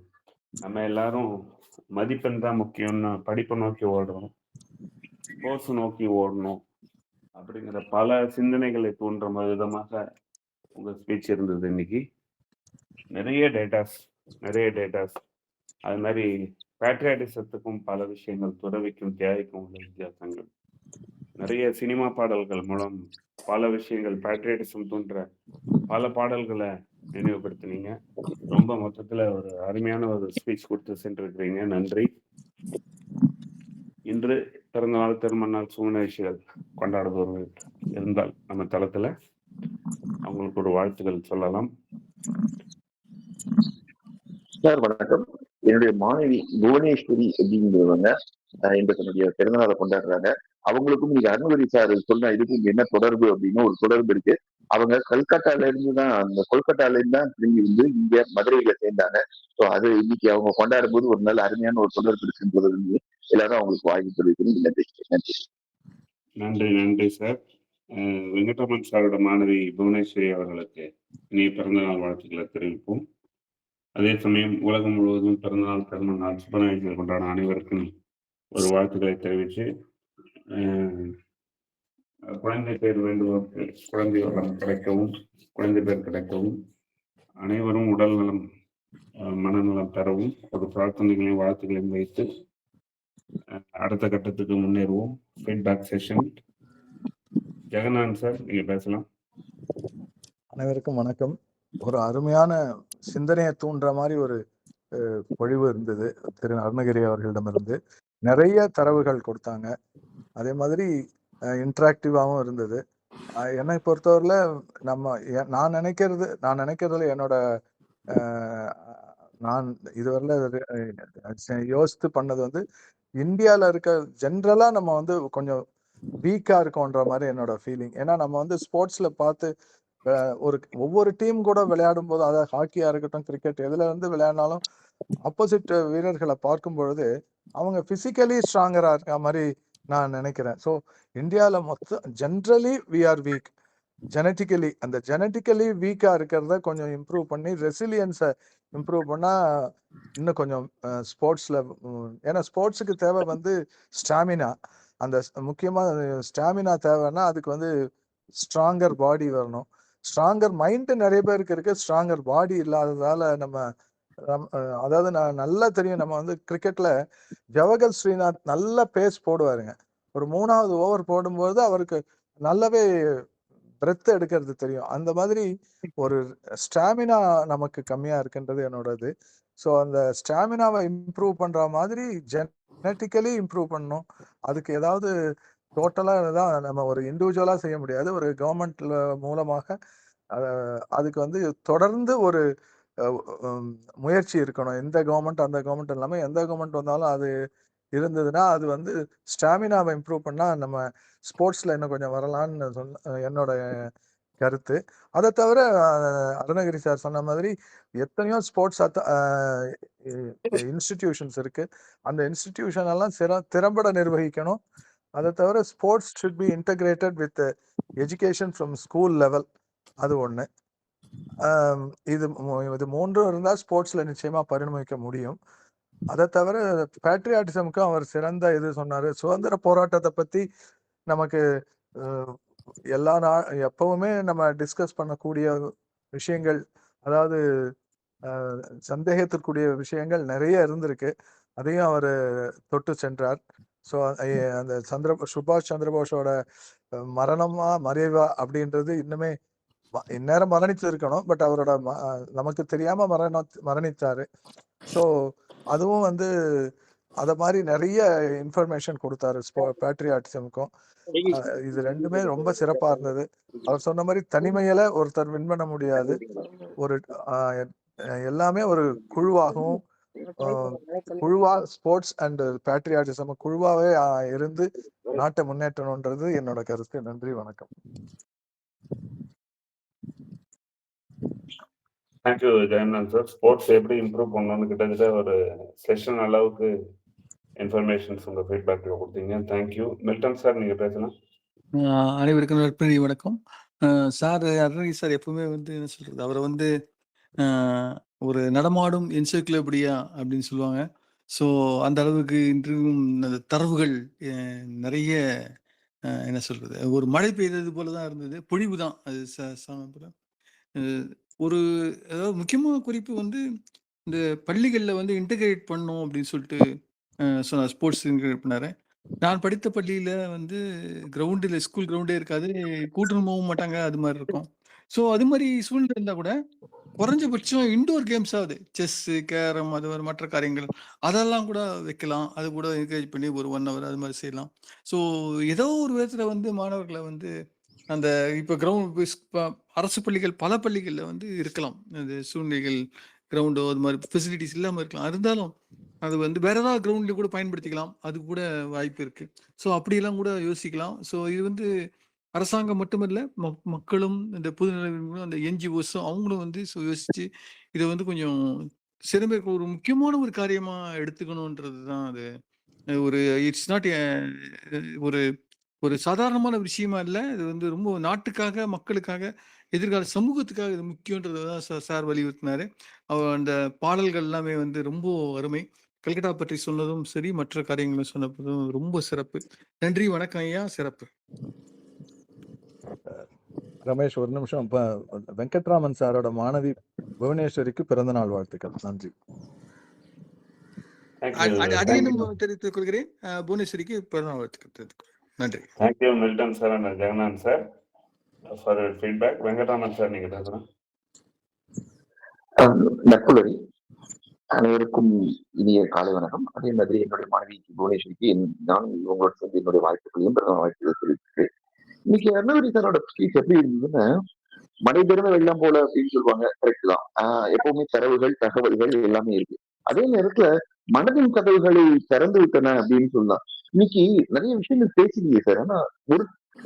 நம்ம எல்லாரும் மதிப்பெண் தான் முக்கியம்னு படிப்பை நோக்கி ஓடுறோம், ஸ்போர்ட்ஸ் நோக்கி ஓடணும் அப்படிங்கிற பல சிந்தனைகளை தூண்டுற விதமாக உங்க ஸ்பீச் இருந்தது. இன்னைக்கு நிறைய டேட்டாஸ் அது மாதிரி பேட்ரியாட்டிசத்துக்கும் பல விஷயங்கள், துறவிக்கும் தியாகிக்கும் உள்ள வித்தியாசங்கள், நிறைய சினிமா பாடல்கள் மூலம் பல விஷயங்கள் பேட்ரியாட்டிசம் தூண்டுற பல பாடல்களை நினைவுபடுத்தினீங்க. ரொம்ப மொத்தத்துல ஒரு அருமையான ஒரு ஸ்பீச் கொடுத்து சென்றிருக்கிறீங்க. நன்றி. இன்று பிறந்தநாள், திருமணநாள், சுமநிகழ்ச்சிகள் கொண்டாடுபவர்கள் இருந்தால் நம்ம தளத்துல அவங்களுக்கு ஒரு வாழ்த்துக்கள் சொல்லலாம். சார் வணக்கம். என்னுடைய மாணவி புவனேஸ்வரி அப்படிங்கிறவங்க இந்த தன்னுடைய பிறந்தநாளை கொண்டாடுறாங்க. அவங்களுக்கும் நீங்க அருணகிரி சார் சொன்ன இதுக்கும் என்ன தொடர்பு அப்படின்னு ஒரு தொடர்பு இருக்கு. அவங்க கொல்கட்டால இருந்து தான், அந்த கொல்கட்டால இருந்து தான் திரும்பி வந்து இங்க மதுரையில சேர்ந்தாங்க. ஸோ அது இன்னைக்கு அவங்க கொண்டாடும் போது ஒரு நல்ல அருமையான ஒரு தொடர்பு இருக்குன்றது வந்து எல்லாரும் அவங்களுக்கு வாய்ப்பு தெரிவிக்கணும். நன்றி. நன்றி நன்றி சார். வெங்கடரமன் சாரோட மாணவி புவனேஸ்வரி அவர்களுக்கு இனிய பிறந்தநாள் வாழ்த்துக்களை தெரிவிப்போம். அதே சமயம் உலகம் முழுவதும் பிறந்தநாள், திருமணநாள், சுபநிகழ்ச்சிகள் கொண்டாட அனைவருக்கும் ஒரு வாழ்த்துக்களை தெரிவித்து, குழந்தை பேர் வேண்டுவோருக்கு குழந்தை வளம் கிடைக்கவும், குழந்தை பேர் கிடைக்கவும், அனைவரும் உடல் நலம் மனநலம் பெறவும் ஒரு பிரார்த்தனைகளையும் வாழ்த்துக்களையும் வைத்து அடுத்த கட்டத்துக்கு முன்னேறுவோம். Feedback session. ஜெகநாதன் சார், நீங்க பேசலாம். அனைவருக்கும் வணக்கம். ஒரு அருமையான சிந்தனையை தூண்டுற மாதிரி ஒரு பொழிவு இருந்தது திரு அருணகிரி அவர்களிடமிருந்து. நிறைய தரவுகள் கொடுத்தாங்க, அதே மாதிரி இன்ட்ராக்டிவாகவும் இருந்தது. என்னை பொறுத்தவரையில நான் நினைக்கிறதுல என்னோட நான் இதுவரையில யோசித்து பண்ணது வந்து இந்தியாவில் இருக்க ஜென்ரலா நம்ம வந்து கொஞ்சம் வீக்கா இருக்கோன்ற மாதிரி என்னோட ஃபீலிங். ஏன்னா நம்ம வந்து ஸ்போர்ட்ஸ்ல பார்த்து ஒவ்வொரு டீம் கூட விளையாடும் போது, அதாவது ஹாக்கியா இருக்கட்டும், கிரிக்கெட், எதுல இருந்து விளையாடினாலும் ஆப்போசிட் வீரர்களை பார்க்கும் பொழுது அவங்க பிசிக்கலி ஸ்ட்ராங்கரா இருக்க மாதிரி நான் நினைக்கிறேன். ஸோ இந்தியாவில் மொத்தம் generally we are weak genetically. அந்த ஜெனட்டிக்கலி வீக்கா இருக்கிறத கொஞ்சம் இம்ப்ரூவ் பண்ணி ரெசிலியன்ஸை இம்ப்ரூவ் பண்ணா இன்னும் கொஞ்சம் ஸ்போர்ட்ஸ்ல, ஏன்னா ஸ்போர்ட்ஸுக்கு தேவை வந்து ஸ்டாமினா. அந்த முக்கியமா ஸ்டாமினா தேவைன்னா அதுக்கு வந்து ஸ்ட்ராங்கர் பாடி வரணும். ஸ்ட்ராங்கர் மைண்ட் நிறைய பேருக்கு இருக்கு, ஸ்ட்ராங்கர் பாடி இல்லாததால நம்ம அதாவது நான் நல்லா தெரியும், நம்ம வந்து கிரிக்கெட்ல ஜவஹர் ஸ்ரீநாத் நல்ல பேஸ் போடுவாருங்க. ஒரு 3வது ஓவர் போடும்போது அவருக்கு நல்லாவே பிரெத் எடுக்கிறது தெரியும். அந்த மாதிரி ஒரு ஸ்டாமினா நமக்கு கம்மியா இருக்குன்றது என்னோடது. ஸோ அந்த ஸ்டாமினாவை இம்ப்ரூவ் பண்ற மாதிரி ஜெனட்டிக்கலி இம்ப்ரூவ் பண்ணணும். அதுக்கு ஏதாவது டோட்டலா தான் நம்ம ஒரு இண்டிவிஜுவலா செய்ய முடியாது. ஒரு கவர்மெண்ட்ல மூலமாக அதுக்கு வந்து தொடர்ந்து ஒரு முயற்சி இருக்கணும். இந்த கவர்மெண்ட் அந்த கவர்மெண்ட் இல்லாம எந்த கவர்மெண்ட் வந்தாலும் அது இருந்ததுன்னா அது வந்து ஸ்டாமினாவை இம்ப்ரூவ் பண்ணா நம்ம ஸ்போர்ட்ஸ்ல இன்னும் கொஞ்சம் வரலான்னு என்னோட கருத்து. அதை தவிர அருணகிரி சார் சொன்ன மாதிரி எத்தனையோ ஸ்போர்ட்ஸ் இன்ஸ்டிடியூஷன்ஸ் இருக்கு. அந்த இன்ஸ்டிடியூஷன் எல்லாம் திறம்பட நிர்வகிக்கணும். அதை தவிர sports should be integrated with education from school level. அது ஒண்ணு. இது 3 இருந்தா ஸ்போர்ட்ஸ்ல நிச்சயமா பரிணமிக்க முடியும். அதை தவிர பேட்ரியாட்டிசமுக்கும் அவர் சிறந்த இது சொன்னாரு. சுதந்திர போராட்டத்தை பத்தி நமக்கு எல்லா எப்பவுமே நம்ம டிஸ்கஸ் பண்ணக்கூடிய விஷயங்கள், அதாவது சந்தேகத்திற்குரிய விஷயங்கள் நிறைய இருந்திருக்கு. அதையும் அவர் தொட்டு சென்றார். ஸோ அந்த சுபாஷ் சந்திரபோஸோட மரணமா மறைவா அப்படின்றது இன்னுமே இந்நேரம் மரணித்து இருக்கணும். பட் அவரோட நமக்கு தெரியாம மரணித்தாரு. ஸோ அதுவும் வந்து அத மாதிரி நிறைய இன்ஃபர்மேஷன் கொடுத்தாரு பேட்ரியாட்டிசமுக்கும். இது ரெண்டுமே ரொம்ப சிறப்பா இருந்தது. அவர் சொன்ன மாதிரி தனிமையில ஒருத்தர் வின் பண்ண முடியாது. ஒரு எல்லாமே ஒரு குழுவாகவும் குழுவா ஸ்போர்ட்ஸ் அண்ட் பேட்ரியாட்டிசம் குழுவாவே இருந்து நாட்டை முன்னேற்றணும்ன்றது என்னோட கருத்து. நன்றி, வணக்கம். Thank you Jayanath sir. ஸ்போர்ட்ஸ் எப்படி இம்ப்ரூவ் பண்ணணும்னு கிட்டத்தட்ட ஒரு செஷன் அளவுக்கு இன்ஃபர்மேஷன்ஸ் உங்க ஃபீட்பேக்ல கொடுத்தீங்க. தேங்க்யூ. மில்டன் சார், நீங்க பேசலாம். அனைவருக்கும் நற்பணி வணக்கம். சார் அருணகிரி சார் எப்பவுமே வந்து என்ன சொல்றது, அவரை வந்து ஒரு நடமாடும் என்சைக்ளோபீடியா அப்படின்னு சொல்லுவாங்க. ஸோ அந்த அளவுக்கு இன்றும் அந்த தரவுகள் நிறைய என்ன சொல்றது, ஒரு மழை பெய்தது போல தான் இருந்தது. பொழிவு தான் அது. ஒரு அதாவது முக்கியமான குறிப்பு வந்து இந்த பள்ளிகளில் வந்து இன்டகிரேட் பண்ணணும் அப்படின்னு சொல்லிட்டு சொன்னார். ஸ்போர்ட்ஸ் இன்டகிரேட் பண்ணாரு. நான் படித்த பள்ளியில் வந்து கிரவுண்டில் ஸ்கூல் கிரவுண்டே இருக்காது, கூட்டணும் போகவும் மாட்டாங்க, அது மாதிரி இருக்கும். ஸோ அது மாதிரி சூழ்நிலை இருந்தால் கூட குறைஞ்சபட்சம் இன்டோர் கேம்ஸ் ஆகுது, செஸ்ஸு, கேரம், அது மாதிரி மற்ற காரியங்கள் அதெல்லாம் கூட வைக்கலாம். அது கூட என்கரேஜ் பண்ணி ஒரு 1 hour அது மாதிரி செய்யலாம். ஸோ ஏதோ ஒரு விதத்தில் வந்து மாணவர்களை வந்து அந்த இப்போ கிரவுண்ட் அரசு பள்ளிகள் பல பள்ளிகளில் வந்து இருக்கலாம், அந்த சூழ்நிலைகள் கிரவுண்டோ அது மாதிரி ஃபெசிலிட்டிஸ் இல்லாமல் இருக்கலாம். இருந்தாலும் அது வந்து வேற ஏதாவது கிரவுண்ட்ல கூட பயன்படுத்திக்கலாம், அது கூட வாய்ப்பு இருக்கு. ஸோ அப்படியெல்லாம் கூட யோசிக்கலாம். ஸோ இது வந்து அரசாங்கம் மட்டுமல்ல, மக்களும் இந்த பொதுநிலைகளும் அந்த என்ஜிஓஸும் அவங்களும் வந்து யோசிச்சு இதை வந்து கொஞ்சம் சிறந்த ஒரு முக்கியமான ஒரு காரியமா எடுத்துக்கணுன்றது தான். அது ஒரு இட்ஸ் நாட் ஒரு ஒரு சாதாரணமான விஷயமா இல்லை. இது வந்து ரொம்ப நாட்டுக்காக, மக்களுக்காக, எதிர்கால சமூகத்துக்காக இது முக்கியன்றது தான் சார் வலியுறுத்தினாரு. அந்த பாடல்கள் எல்லாமே வந்து ரொம்ப அருமை. கல்கட்டா பற்றி சொன்னதும் சரி, மற்ற காரியங்களும் சொன்னதும் ரொம்ப சிறப்பு. நன்றி, வணக்கம் ஐயா, சிறப்பு. ரமேஷ், ஒரு நிமிஷம். இப்ப வெங்கட்ராமன் சாரோட மாணவி புவனேஸ்வரிக்கு பிறந்த நாள் வாழ்த்துக்கள். நன்றி. அடியனும் தெரிவித்துக் கொள்கிறேன். புவனேஸ்வரிக்கு பிறந்த நாள் வாழ்த்துக்கள். நன்றி. Thank you Milton sir and Jagannath sir for your feedback. Venkatraman sir, நீங்க பேசலாம். நட்புலரி அனைவருக்கும் இனிய காலை வணக்கம். அதே மாதிரி என்னுடைய மாணவி புவனேஸ்வரிக்கு நான் இவங்களோட சேர்ந்து என்னுடைய வாழ்த்துக்களையும் பிறந்த வாழ்த்துக்களை தெரிவிக்கிறேன். இன்னைக்கு அருணகிரி சாரோட ஸ்பீச் எப்படி இருந்ததுன்னா, மழை பெருமை வெள்ளம் போல அப்படின்னு சொல்லுவாங்க. கரெக்ட் தான். எப்பவுமே தரவுகள், தகவல்கள் எல்லாமே இருக்கு. அதே நேரத்துல மனதின் கதவுகளை திறந்து விட்டன அப்படின்னு சொல்லலாம். இன்னைக்கு நிறைய விஷயங்கள் பேசுறீங்க சார். ஆனா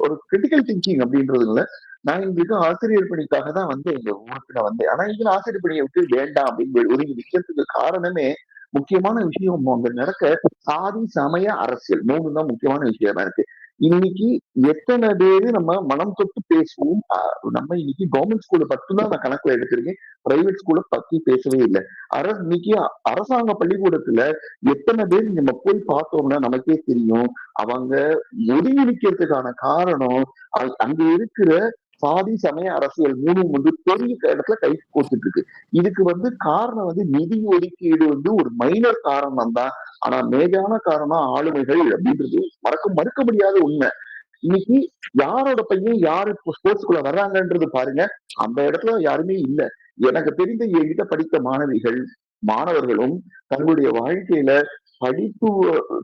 ஒரு கிரிட்டிக்கல் திங்கிங் அப்படின்றதுல நான் இங்க ஆசிரியர் பணிக்காக தான் வந்து எங்க ஊருக்கு நான் வந்தேன். ஆனா இங்க ஆசிரியர் பணியை விட்டு வேண்டாம் அப்படின்னு ஒதுங்கி நிக்கிறதுக்கு காரணமே முக்கியமான விஷயம் அங்க நடக்க சாதி, சமய, அரசியல் 3 தான் முக்கியமான விஷயமா இருக்கு. இன்னைக்கு எத்தனை பேரு நம்ம மனம் தொட்டு பேசுவோம். நம்ம இன்னைக்கு கவர்மெண்ட் ஸ்கூல்ல மட்டும்தான் நான் கணக்குல எடுத்திருக்கேன், பிரைவேட் ஸ்கூல்ல பத்தி பேசவே இல்லை. இன்னைக்கு அரசாங்க பள்ளிக்கூடத்துல எத்தனை பேர் நம்ம போய் பார்த்தோம்னா நமக்கே தெரியும். அவங்க ஒதுங்கி நிக்கிறதுக்கான காரணம் அங்க இருக்கிற சாதி சமய அரசியல் மூணும் வந்து பெரிய இடத்துல கை கோத்துட்டு இருக்கு. இதுக்கு வந்து காரணம் வந்து நிதி ஒதுக்கீடு வந்து ஒரு மைனர் காரணம் தான். ஆனா மேஜான காரணம் ஆளுமைகள் அப்படின்றது மறுக்க முடியாத உண்மை. இன்னைக்கு யாரோட பையன் யாரு ஸ்போர்ட்ஸ்குள்ள வர்றாங்கன்றது பாருங்க, அந்த இடத்துல யாருமே இல்ல. எனக்கு தெரிந்த என்கிட்ட படித்த மாணவர்களும் தங்களுடைய வாழ்க்கையில படிப்பு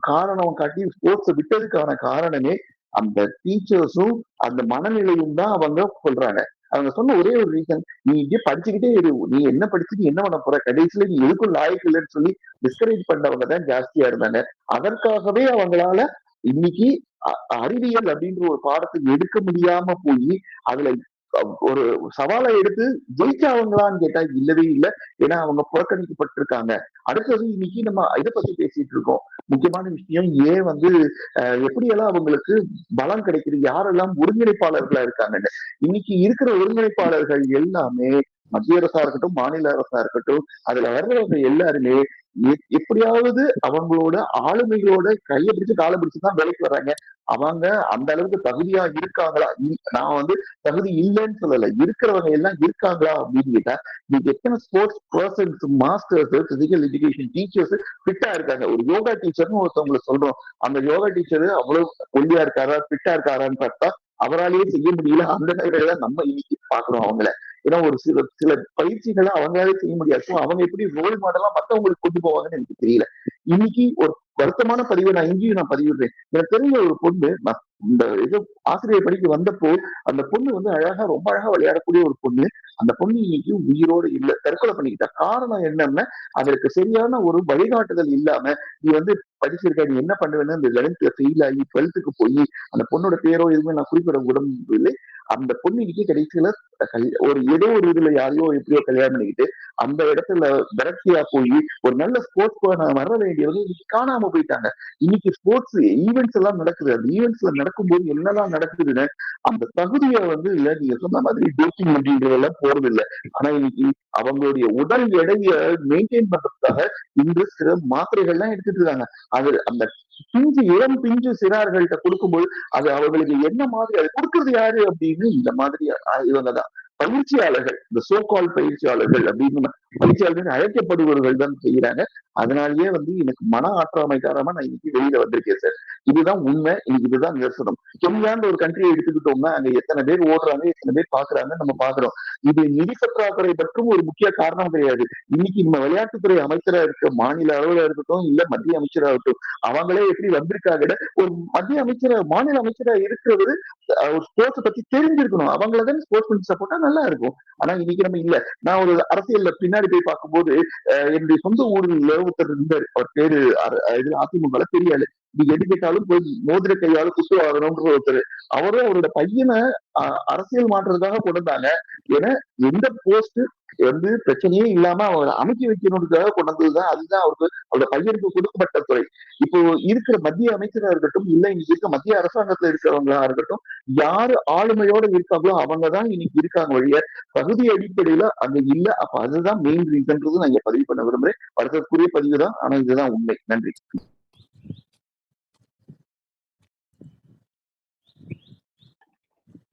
காரணம் காட்டி ஸ்போர்ட்ஸ் விட்டதுக்கான காரணமே அந்த டீச்சர்ஸும் அந்த மனநிலையும் தான் அவங்க சொல்றாங்க. அவங்க சொன்ன ஒரே ஒரு ரீசன், நீ இங்கே படிச்சுக்கிட்டே இரு, நீ என்ன படிச்சுட்டு என்ன பண்ண போற, கடைசியில நீ எதுக்கும் லாய்க்கு இல்லைன்னு சொல்லி டிஸ்கரேஜ் பண்ணவங்க தான் ஜாஸ்தியா இருந்தாங்க. அதற்காகவே அவங்களால இன்னைக்கு அறிவியல் அப்படின்ற ஒரு பாடத்தை எடுக்க முடியாம போய் அதுல ஒரு சவாலை எடுத்து ஜெயிச்சவங்களான்னு கேட்டா இல்லவே இல்லை. ஏன்னா அவங்க புறக்கணிக்கப்பட்டிருக்காங்க. அடுத்தது இன்னைக்கு நம்ம இதை பத்தி பேசிட்டு இருக்கோம். முக்கியமான விஷயம் ஏன் வந்து எப்படியெல்லாம் அவங்களுக்கு பலம் கிடைக்குது, யாரெல்லாம் ஒருங்கிணைப்பாளர்களா இருக்காங்கன்னு. இன்னைக்கு இருக்கிற ஒருங்கிணைப்பாளர்கள் எல்லாமே மத்திய அரசா இருக்கட்டும், மாநில அரசா இருக்கட்டும், அதுல வர்றவங்க எல்லாருமே எப்படியாவது அவங்களோட ஆளுமைகளோட கையை பிடிச்சு காலை பிடிச்சுதான் வேலைக்கு வர்றாங்க. அவங்க அந்த அளவுக்கு தகுதியா இருக்காங்களா? நான் வந்து தகுதி இல்லைன்னு சொல்லல, இருக்கிறவங்க எல்லாம் இருக்காங்களா அப்படின்னு கேட்டா, இன்னைக்கு எத்தனை sports persons, masters, physical education teachers ஃபிட்டா இருக்காங்க. ஒரு யோகா டீச்சர்னு ஒருத்தவங்களை சொல்றோம், அந்த யோகா டீச்சர் அவ்வளவு ஒல்லியா இருக்காரா ஃபிட்டா இருக்காரான்னு பார்த்தா அவராலேயே செய்ய முடியல. அந்த நிலையில நம்ம இன்னைக்கு பாக்குறோம் அவங்கள. ஏன்னா ஒரு சில பயிற்சிகளை அவங்களாலே செய்ய முடியாது. அவங்க எப்படி ரோல் மாடலா மத்தவங்களுக்கு கொண்டு போவாங்கன்னு எனக்கு தெரியல. இன்னைக்கு ஒரு வருத்தமான பதிவை நான் இங்கேயும் நான் பதிவிடுறேன். எனக்கு தெரிஞ்ச ஒரு பொண்ணு, இந்த இது ஆசிரியர் படிக்க வந்தப்போ அந்த பொண்ணு வந்து ரொம்ப அழகா விளையாடக்கூடிய ஒரு பொண்ணு. அந்த பொண்ணு இன்னைக்கு உயிரோடு இல்லை, தற்கொலை பண்ணிக்கிட்டா. காரணம் என்னன்னா அதற்கு சரியான ஒரு வழிகாட்டுதல் இல்லாம, நீ வந்து படிச்சிருக்க, நீ என்ன பண்ணுவேன்னு அந்த 11th ஃபெயில் ஆகி 12th போய், அந்த பொண்ணோட பேரோ எதுவுமே நான் குறிப்பிட உடம்பு இல்லை. அந்த பொண்ணு இன்னைக்கு கடைசியில ஏதோ ஒரு இதுல யாரையோ எப்படியோ கல்யாணம் பண்ணிக்கிட்டு அந்த இடத்துல விரக்தியா போய் ஒரு நல்ல ஸ்போர்ட்ஸ் வர வேண்டியவங்க இன்னைக்கு காணாம போயிட்டாங்க. இன்னைக்கு ஸ்போர்ட்ஸ் ஈவெண்ட்ஸ் எல்லாம் நடக்குது. அந்த ஈவெண்ட்ஸ்ல நடக்கும்போது என்னெல்லாம் நடக்குதுன்னு அந்த தகுதியை வந்து இல்ல, நீங்க சொன்ன மாதிரி டோப்பிங் அப்படின்றதெல்லாம் போறது இல்லை. ஆனா இன்னைக்கு அவங்களுடைய உடல் எடையை மெயின்டைன் பண்றதுக்காக இன்று சில மாத்திரைகள்லாம் எடுத்துட்டு இருக்காங்க. அது அந்த இளம் பிஞ்சு சிறார்கள்ட்ட கொடுக்கும்போது அது அவர்களுக்கு என்ன மாதிரி, அது கொடுக்கறது யாரு அப்படின்னு இந்த மாதிரி இவங்கதான் பயிற்சியாளர்கள், இந்த சோகால் பயிற்சியாளர்கள் அப்படின்னு பயிற்சியாளர்கள் அழைக்கப்படுபவர்கள் தான் செய்யறாங்க. அதனாலேயே வந்து எனக்கு மன ஆற்றாமை காரணமா நான் இன்னைக்கு வெளியில வந்திருக்கேன் சார். இதுதான் உண்மை, இன்னைக்கு இதுதான் நிதர்சனம். கென்யான்னு ஒரு கண்ட்ரியை எடுத்துக்கிட்டோம்னா அங்க எத்தனை பேர் ஓடுறாங்க, எத்தனை பேர் பாக்குறாங்க நம்ம பாக்குறோம். இது நிதி பற்றாக்குறை பற்றும் ஒரு முக்கிய காரணம் கிடையாது. இன்னைக்கு நம்ம விளையாட்டுத்துறை அமைச்சரா இருக்க மாநில அளவுல இருக்கட்டும், இல்ல மத்திய அமைச்சராகட்டும், அவங்களே எப்படி வந்திருக்காங்க. ஒரு மத்திய அமைச்சரா மாநில அமைச்சரா இருக்கிறது ஒரு ஸ்போர்ட்ஸ் பத்தி தெரிஞ்சிருக்கணும். அவங்களதான் ஸ்போர்ட்ஸ் பண்ணி சப்போர்ட்டா நல்லா இருக்கும். ஆனா இன்னைக்கு நம்ம இல்ல. நான் ஒரு அரசியல்ல பின்னாடி போய் பார்க்கும்போது என்னுடைய சொந்த ஊர்ல ஒருத்தர் இருந்தாரு. அவர் பேரு அதிமுக பெரிய ஆளு. நீ எது கேட்டாலும் போய் மோதிர கையால குத்து வாங்கணும்ன்ற ஒருத்தர். அவரும் அவரோட பையனை அரசியல் மாற்றத்துக்காக கொண்டு வந்தாங்க. ஏன்னா எந்த போஸ்ட் வந்து பிரச்சனையே இல்லாம அவரை அமைக்க வைக்கணுன்றதுக்காக கொண்டு வந்ததுதான். அதுதான் அவரோட பையனுக்கு கொடுக்கப்பட்ட துறை. இப்போ இருக்கிற மத்திய அமைச்சரா இருக்கட்டும், இல்ல இன்னைக்கு இருக்க மத்திய அரசாங்கத்துல இருக்கிறவங்களா இருக்கட்டும், யாரு ஆளுமையோட இருக்காங்களோ அவங்கதான் இன்னைக்கு இருக்காங்க வழிய தகுதி அடிப்படையில அங்க இல்ல. அப்ப அதுதான் மெயின் ரீசன்றது நான் இங்க பதிவு பண்ண விரும்புறேன். வருத்தத்துக்குரிய பதிவு தான், ஆனா இதுதான் உண்மை. நன்றி.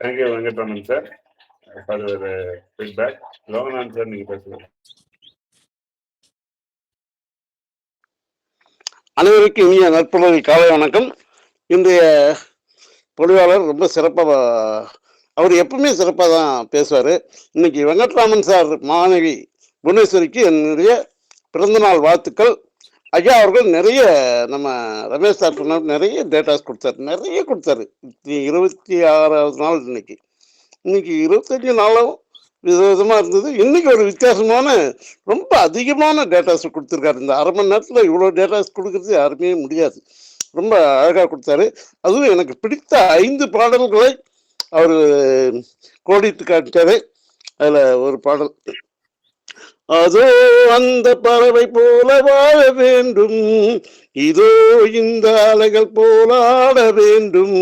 Thank you Venkatraman sir for your feedback. Loganathan sir, நீங்க பேசலாம். அனைவருக்கும் இனிய நற்பொழுது காலை வணக்கம். இன்றைய பொழிவாளர் ரொம்ப சிறப்பாக, அவர் எப்பவுமே சிறப்பாக தான் பேசுவார். இன்னைக்கு வெங்கட்ராமன் சார் மாணவி புவனேஸ்வரிக்கு என்னுடைய பிறந்தநாள் வாழ்த்துக்கள். ஐயா அவர்கள் நிறைய, நம்ம ரமேஷ் சார் சொன்ன நிறைய டேட்டாஸ் கொடுத்தாரு, நிறைய கொடுத்தாரு. 26வது நாள் இன்னைக்கு 25 நாளும் விதவிதமாக இருந்தது. இன்னைக்கு ஒரு வித்தியாசமான ரொம்ப அதிகமான டேட்டாஸ் கொடுத்துருக்காரு. இந்த அரை மணி நேரத்தில் இவ்வளோ டேட்டாஸ் கொடுக்கறது யாருமே முடியாது. ரொம்ப அழகாக கொடுத்தாரு. அதுவும் எனக்கு பிடித்த 5 பாடல்களை அவர் கோடிட்டு காமிச்சாரு. அதில் ஒரு பாடல், அதோ அந்த பறவை போல வாழ வேண்டும், இதோ இந்த அலைகள் போல ஆட வேண்டும்,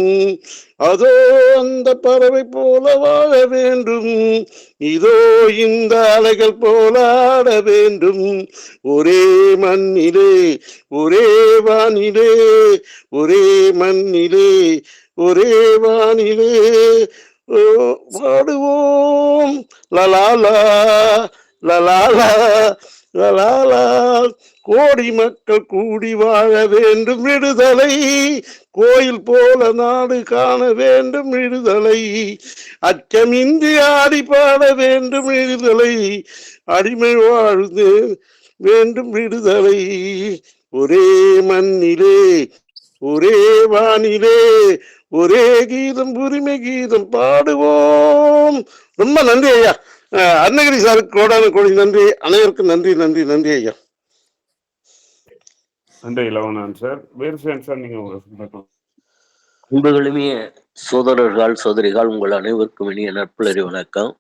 அதோ அந்த பறவை போல வாழ வேண்டும், இதோ இந்த அலைகள் போல ஆட வேண்டும், ஒரே மண்ணிலே ஒரே வானிலே, ஒரே மண்ணிலே ஒரே வானிலே, ஓ, பாடுவோம் லலாலா லலாலா லலாலா. கோடி மக்கள் கூடி வாழ வேண்டும் விடுதலை, கோயில் போல நாடு காண வேண்டும் விடுதலை, அச்சமின்றி ஆடி பாட வேண்டும் விடுதலை, அடிமை வாழ்ந்து வேண்டும் விடுதலை. ஒரே மண்ணிலே ஒரே வானிலே ஒரே கீதம் உரிமை கீதம் பாடுவோம். ரொம்ப நன்றி ஐயா. அருணகிரி சாருக்கு கோடான கோடி நன்றி. அனைவருக்கும் நன்றி நன்றி நன்றி ஐயா. நன்றி லவணன் சார். வீரசேகரன் சார், நீங்க உங்க feedback. அன்புகளுமே சோதரர்கள் சோதரிகள் உங்கள் அனைவருக்கும் இனிய நட்புலரி வணக்கம்.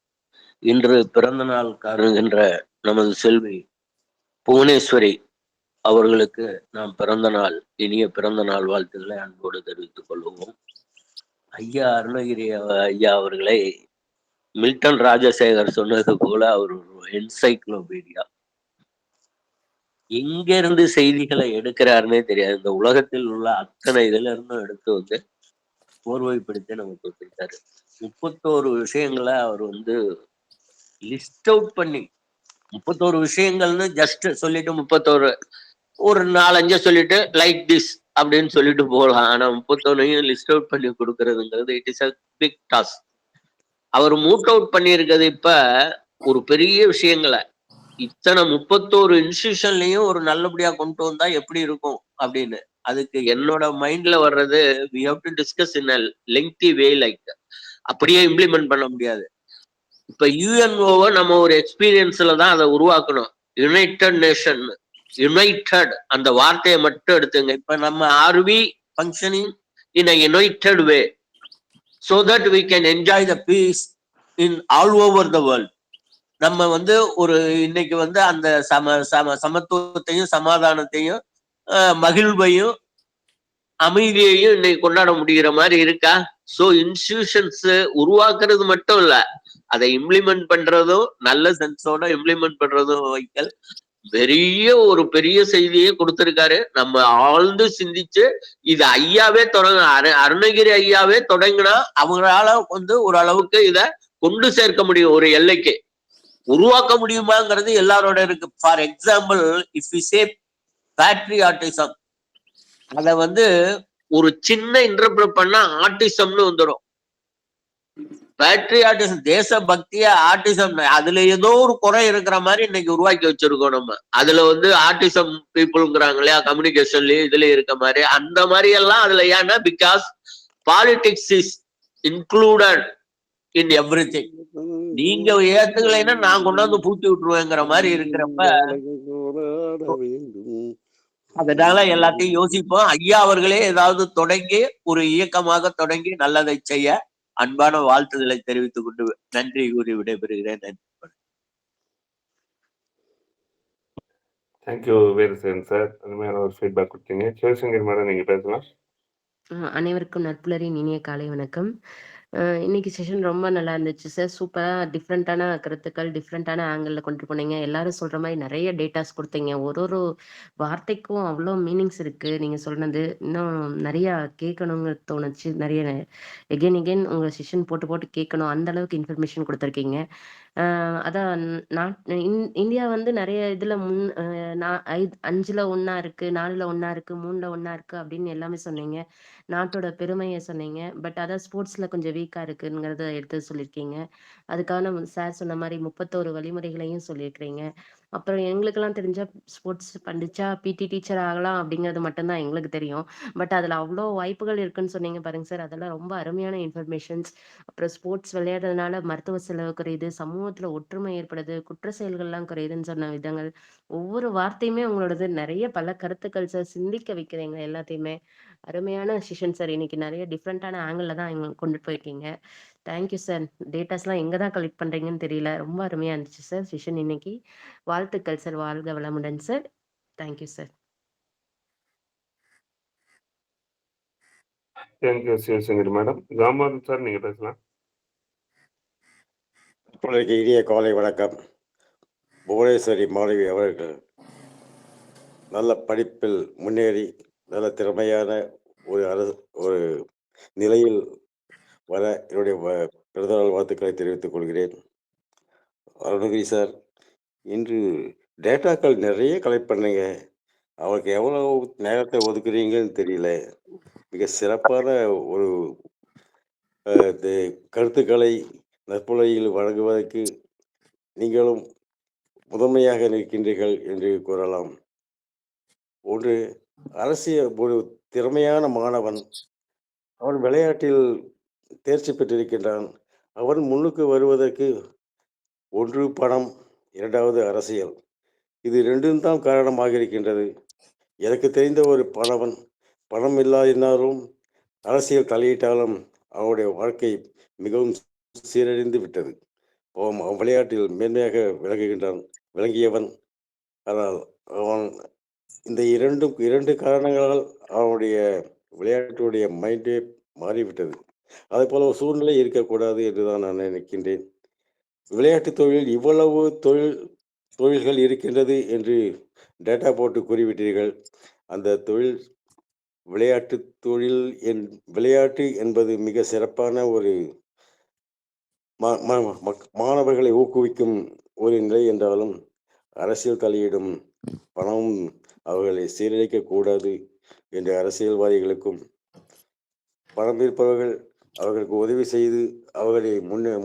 இன்று பிறந்த நாள் காணுகின்ற நமது செல்வி புவனேஸ்வரி அவர்களுக்கு நாம் பிறந்த நாள் இனிய பிறந்த நாள் வாழ்த்துக்களை அன்போடு தெரிவித்துக் கொள்வோம். ஐயா அருணகிரி ஐயா அவர்களை மில்டன் ராஜசேகர் சொன்னது போல அவர் ஒரு என்சைக்ளோபீடியா. எங்க இருந்து செய்திகளை எடுக்கிறாருன்னே தெரியாது. இந்த உலகத்தில் உள்ள அத்தனை இதுல இருந்தும் எடுத்து வந்து போர்வைப்படுத்தி நமக்கு வச்சிருக்காரு. 31 விஷயங்களை அவர் வந்து லிஸ்ட் அவுட் பண்ணி 31 விஷயங்கள்னு ஜஸ்ட் சொல்லிட்டு 31 ஒரு 4-5 சொல்லிட்டு லைக் திஸ் அப்படின்னு சொல்லிட்டு போகலாம். ஆனா 31 லிஸ்ட் அவுட் பண்ணி கொடுக்கறதுங்கிறது it is a big task. அவர் மூட் அவுட் பண்ணியிருக்கிறது இப்ப ஒரு பெரிய விஷயங்களை இத்தனை 31 இன்ஸ்டிடியூஷன்லயும் ஒரு நல்லபடியா கொண்டு வந்தா எப்படி இருக்கும் அப்படின்னு. அதுக்கு என்னோட மைண்ட்ல வர்றது we have to discuss in a lengthy way, like அப்படியே இம்ப்ளிமெண்ட் பண்ண முடியாது. இப்ப யுஎன்ஓவை நம்ம ஒரு எக்ஸ்பீரியன்ஸ்ல தான் அதை உருவாக்கணும். யுனைடெட் நேஷன், யுனைடெட் அந்த வார்த்தையை மட்டும் எடுத்துங்க. இப்ப நம்ம RV functioning in a United way so that we can enjoy the peace in all over the world. நம்ம வந்து ஒரு இன்னைக்கு வந்து அந்த சமத்துவத்தையும் சமாதானத்தையும் மகிழ்வையும் அமைதியையும் இன்னைக்கு கொண்டாட முடிகிற மாதிரி இருக்கா? சோ இன்ஸ்டிடியூஷன்ஸ் உருவாக்குறது மட்டும் இல்ல, அதை இம்ப்ளிமெண்ட் பண்றதும் நல்ல சென்ஸோட இம்ப்ளிமெண்ட் பண்றதும் வைக்கல் ஒரு பெரிய செய்தியே கொடுத்திருக்காரு. நம்ம ஆழ்ந்து சிந்திச்சு இது ஐயாவே அருணகிரி ஐயாவே தொடங்கினா அவங்களால வந்து ஒரு அளவுக்கு இத கொண்டு சேர்க்க முடியும். ஒரு எல்லைக்கு உருவாக்க முடியுமாங்கிறது எல்லாரோட இருக்கு. For example, if you say patriotism, அத வந்து ஒரு சின்ன இன்டர்பிரட் பண்ணா ஆர்டிசம்னு வந்துடும். பேட்ரியாட்டிசம் தேசபக்திய ஆர்டிசம், அதுல ஏதோ ஒரு குறை இருக்கிற மாதிரி இன்னைக்கு உருவாக்கி வச்சிருக்கோம் நம்ம. அதுல வந்து ஆர்டிசம் பீப்புள்ங்கிறாங்க இல்லையா, கம்யூனிகேஷன்லயும் இதுல இருக்க மாதிரி அந்த மாதிரி எல்லாம் அதுல. ஏன்னா because politics is included in everything. நீங்க ஏத்துக்கலைன்னா நான் கொண்டாந்து பூட்டி விட்டுருவேங்கிற மாதிரி இருக்கிறப்ப அதனால எல்லாத்தையும் யோசிப்போம். ஐயா அவர்களே ஏதாவது தொடங்கி ஒரு இயக்கமாக தொடங்கி நல்லதை செய்ய அன்பான வாழ்த்துதலை தெரிவித்துக் கொண்டு நன்றி கூறி விடைபெறுகிறேன். Thank you Veerasekaran sir. அந்த மாதிரி ஒரு ஃபீட்பேக் கொடுத்தீங்க. சிவசங்கர் மேடம், நீங்க பேசலாம். அனைவருக்கும் நட்புலரின் இனிய காலை வணக்கம். இன்னைக்கு செஷன் ரொம்ப நல்லா இருந்துச்சு சார். சூப்பராக டிஃப்ரெண்ட்டான கருத்துக்கள், டிஃப்ரெண்ட்டான ஆங்கிளில் கொண்டு போனீங்க. எல்லாரும் சொல்கிற மாதிரி நிறைய டேட்டாஸ் கொடுத்தீங்க. ஒரு வார்த்தைக்கும் அவ்வளோ மீனிங்ஸ் இருக்குது. நீங்கள் சொன்னது இன்னும் நிறையா கேட்கணுங்க தோணுச்சு. நிறைய எகெயின் உங்கள் செஷன் போட்டு கேட்கணும், அந்த அளவுக்கு இன்ஃபர்மேஷன் கொடுத்துருக்கீங்க. அதான் இந்தியா வந்து நிறைய இதில் 5ல் 1 இருக்குது, 4ல் 1 இருக்குது, 3ல் 1 இருக்குது அப்படின்னு எல்லாமே சொன்னீங்க. நாட்டோட பெருமையை சொன்னீங்க. பட் அதான் ஸ்போர்ட்ஸில் கொஞ்சம் வீக்காக இருக்குங்கிறத எடுத்து சொல்லியிருக்கீங்க. அதுக்கான சார் சொன்ன மாதிரி 31 வழிமுறைகளையும் சொல்லியிருக்கிறீங்க. அப்புறம் எங்களுக்கெல்லாம் தெரிஞ்ச ஸ்போர்ட்ஸ் படித்தா பிடி டீச்சர் ஆகலாம் அப்படிங்கிறது மட்டும்தான் எங்களுக்கு தெரியும். பட் அதில் அவ்வளோ வாய்ப்புகள் இருக்குன்னு சொன்னீங்க பாருங்க சார். அதெல்லாம் ரொம்ப அருமையான இன்ஃபர்மேஷன்ஸ். அப்புறம் ஸ்போர்ட்ஸ் விளையாடுறதுனால மருத்துவ செலவு குறையுது, சமூகத்தில் ஒற்றுமை ஏற்படுது, குற்ற செயல்கள்லாம் குறையுதுன்னு சொன்ன விதங்கள், ஒவ்வொரு வார்த்தையுமே உங்களோடது நிறைய பல கருத்துக்கள் சார். சிந்திக்க வைக்கிறீங்க எல்லாத்தையுமே. அருமையான செஷன் சார். இன்னைக்கு நிறைய டிஃப்ரெண்ட்டான ஆங்கிளில் தான் எங்களுக்கு கொண்டு போயிருக்கீங்க. Thank you sir. டேட்டாஸ்லாம் எங்கே தான் கலெக்ட் பண்ணுறீங்கன்னு தெரியல. ரொம்ப அருமையாக இருந்துச்சு சார் செஷன் இன்னைக்கு. வாழ்த்துக்கள் சார். வாழ்க வளமுடன் sir. Thank you sir. Thank you Sivasankar madam. Raman sir, நீங்க பேசலாம். இனிய காலை வணக்கம். புவனேஸ்வரி மாணவி அவர்கள் நல்ல படிப்பில் முன்னேறி நல்ல திறமையான ஒரு நிலையில் வர என்னுடைய பிறந்தநாள் வாழ்த்துக்களை தெரிவித்துக் கொள்கிறேன். அருணகிரி சார், இன்று டேட்டாக்கள் நிறைய கலெக்ட் பண்ணீங்க. அவருக்கு எவ்வளவு நேரத்தை ஒதுக்குறீங்கன்னு தெரியல. மிக சிறப்பான ஒரு கருத்துக்களை நற்புலையில் வழங்குவதற்கு நீங்களும் முதன்மையாக நிற்கின்றீர்கள் என்று கூறலாம். ஒன்று, ஒரு திறமையான மாணவன், அவன் விளையாட்டில் தேர்ச்சி பெற்றிருக்கின்றான். அவன் முன்னுக்கு வருவதற்கு ஒன்று பணம், இரண்டாவது அரசியல். இது 2ம் தான் காரணமாக இருக்கின்றது. எனக்கு தெரிந்த ஒரு பணம் இல்லாதினாலும் அரசியல் தலையிட்டாலும் அவனுடைய வாழ்க்கை மிகவும் சீரழிந்து விட்டது. அவன் விளையாட்டில் மேன்மையாக விளங்கியவன். ஆனால் அவன் இந்த இரண்டு காரணங்களால் அவனுடைய விளையாட்டுடைய மைண்டே மாறிவிட்டது. அதே போல ஒரு சூழ்நிலை இருக்கக்கூடாது என்றுதான் நான் நினைக்கின்றேன். விளையாட்டு தொழில் இவ்வளவு தொழில்கள் இருக்கின்றது என்று டேட்டா போட்டு கூறிவிட்டீர்கள். அந்த விளையாட்டு என்பது மிக சிறப்பான ஒரு மாணவர்களை ஊக்குவிக்கும் ஒரு நிலை என்றாலும் அரசியல் தலையிடும் பணமும் அவர்களை சீரழிக்க கூடாது என்ற அரசியல்வாதிகளுக்கும் பணம் இருப்பவர்கள் அவர்களுக்கு உதவி செய்து அவர்களை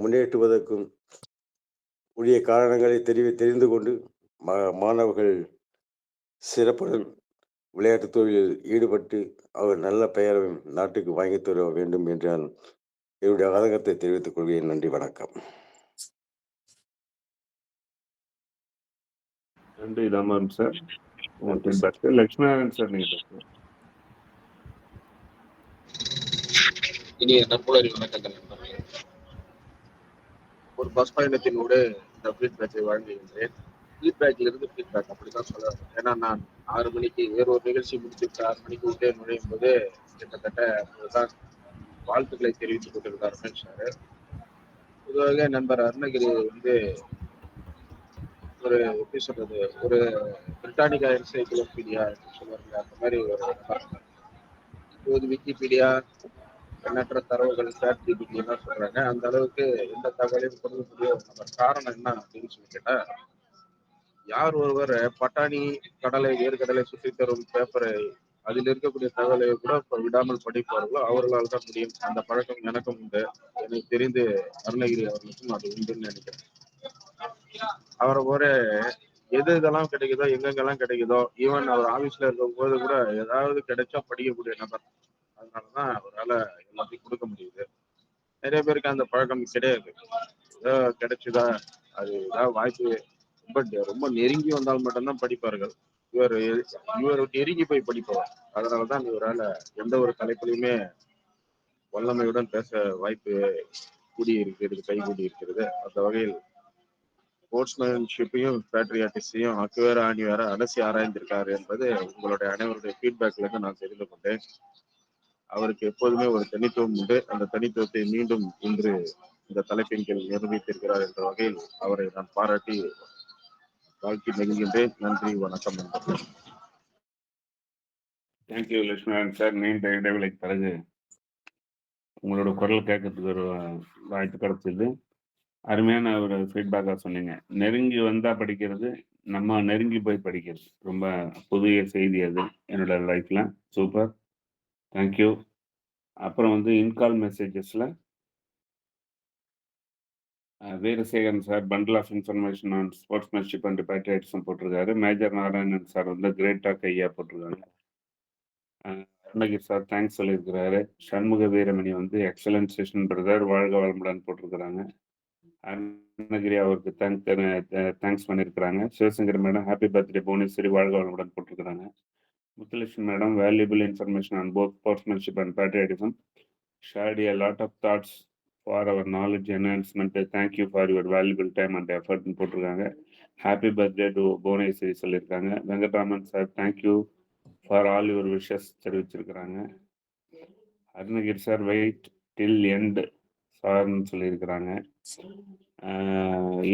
முன்னேற்றுவதற்கும் உரிய காரணங்களை தெரிந்து கொண்டு மாணவர்கள் சிறப்புடன் விளையாட்டு தொழிலில் ஈடுபட்டு அவர் நல்ல பெயரை நாட்டுக்கு வாங்கி தர வேண்டும் என்று நான் என்னுடைய ஆதங்கத்தை தெரிவித்துக் கொள்கிறேன். நன்றி, வணக்கம். நன்றி ராமன் சார். லட்சுமணன் சார், நீங்க பேசுங்க. இனிய நற்புலரி வணக்கங்கள் நண்பர்களே. ஒரு பஸ் பயணத்தினோடு இந்த ஃபீட்பேக்கை வழங்குகின்றேன். ஃபீட்பேக்ல ஃபீட்பேக் அப்படிதான் சொல்ல. ஏன்னா நான் 6 மணிக்கு வேறொரு நிகழ்ச்சி முடிச்சுட்டு 6 மணிக்கு உள்ளே நுழையும் போது கிட்டத்தட்ட தான் வாழ்த்துக்களை தெரிவித்துக் கொண்டிருந்தார் ரமேஷ் சார். பொதுவாக நண்பர் அருணகிரி ஒரு எப்படி சொல்றது, ஒரு பிரிட்டானிக்கா என்சைக்ளோபீடியா சொல்லுவாங்க, அந்த மாதிரி ஒரு நபர். இப்போது விக்கிபீடியா, எண்ணற்ற தரவுகள் ChatGPT எல்லாம் சொல்றாங்க. அந்த அளவுக்கு எந்த தகவலையும் கொடுக்கக்கூடிய ஒரு நபர். காரணம் என்ன அப்படின்னு சொல்லி கேட்டா, யார் ஒருவர் பட்டாணி வேர்க்கடலை சுற்றி தரும் பேப்பரை அதில் இருக்கக்கூடிய தகவலை கூட விடாமல் படிப்பார்களோ அவர்களால் தான் முடியும். அந்த பழக்கம் எனக்கும் உண்டு. எனக்கு தெரிந்து அருணகிரி அவர்களுக்கும் அது உண்டுன்னு நினைக்கிறேன். அவரை போல இதெல்லாம் கிடைக்குதோ, எங்கெங்கெல்லாம் கிடைக்குதோ, ஈவன் அவர் ஆபீஸ்ல இருக்கும் போது கூட ஏதாவது கிடைச்சா படிக்கக்கூடிய நபர். அதனாலதான் அவரால் எல்லாத்தையும் கொடுக்க முடியுது. நிறைய பேருக்கு அந்த பழக்கம் கிடையாது. ஏதோ கிடைச்சுதா, அது ஏதாவது வாய்ப்பு ரொம்ப நெருங்கி வந்தால் மட்டும்தான் படிப்பார்கள். இவர் நெருங்கி போய் படிப்பவர். அதனாலதான் இவரால் எந்த ஒரு தலைப்பிலையுமே வல்லமையுடன் பேச வாய்ப்பு கைகூடி இருக்கிறது. அந்த வகையில் ஸ்போர்ட்ஸ்மேன்ஷிப்பையும் பேட்ரியாட்டிஸையும் ஆணி வேற அலசி ஆராய்ந்திருக்காரு என்பது உங்களுடைய அனைவருடைய ஃபீட்பேக்ல இருந்து நான் தெரிந்து கொண்டேன். அவருக்கு எப்போதுமே ஒரு தனித்துவம் உண்டு. அந்த தனித்துவத்தை மீண்டும் இன்று இந்த தலைப்பின் கீழ் நிரூபித்திருக்கிறார் என்ற வகையில் அவரை நான் பாராட்டி வாழ்க்கை நெகிழ்கின்றேன். நன்றி, வணக்கம். Thank you Lakshmanan sir. நீண்ட இடைவெளிக்கு பிறகு உங்களோட குரல் கேட்கறதுக்கு ஒரு வாய்ப்பு கிடைச்சது. அருமையான ஒரு ஃபீட்பேக்காக சொன்னீங்க. நெருங்கி வந்தால் படிக்கிறது, நம்ம நெருங்கி போய் படிக்கிறது ரொம்ப புதிய செய்தி. அது என்னோட லைஃப்பில் சூப்பர், தேங்க்யூ. அப்புறம் இன்கால் மெசேஜஸில் Veerasekaran sir bundle of information on sportsmanship and patriotism போட்டிருக்காரு. Major Narayanan sir great talk ஐயா போட்டிருக்காங்க. அருணகிரி சார் தேங்க்ஸ் சொல்லியிருக்கிறாரு. Shanmuga Veeramani excellent session brother, வாழ்க வளமுடன் போட்டிருக்கிறாங்க. அருணகிரி அவருக்கு தேங்க்ஸ் பண்ணியிருக்கிறாங்க. Sivasankar madam happy birthday Bhuvaneswari, வாழ்க வளமுடன் போட்டிருக்கிறாங்க. Muthulakshmi madam valuable information on both sportsmanship and patriotism, shared a lot of thoughts for our knowledge enhancement. Thank you for your valuable time and effort போட்டிருக்காங்க. Happy birthday to Bhuvaneswari சொல்லியிருக்காங்க. Venkatraman sir thank you for all your wishes தெரிவிச்சிருக்கிறாங்க. Arunagiri sir wait till end சார்னு சொல்லியிருக்கிறாங்க.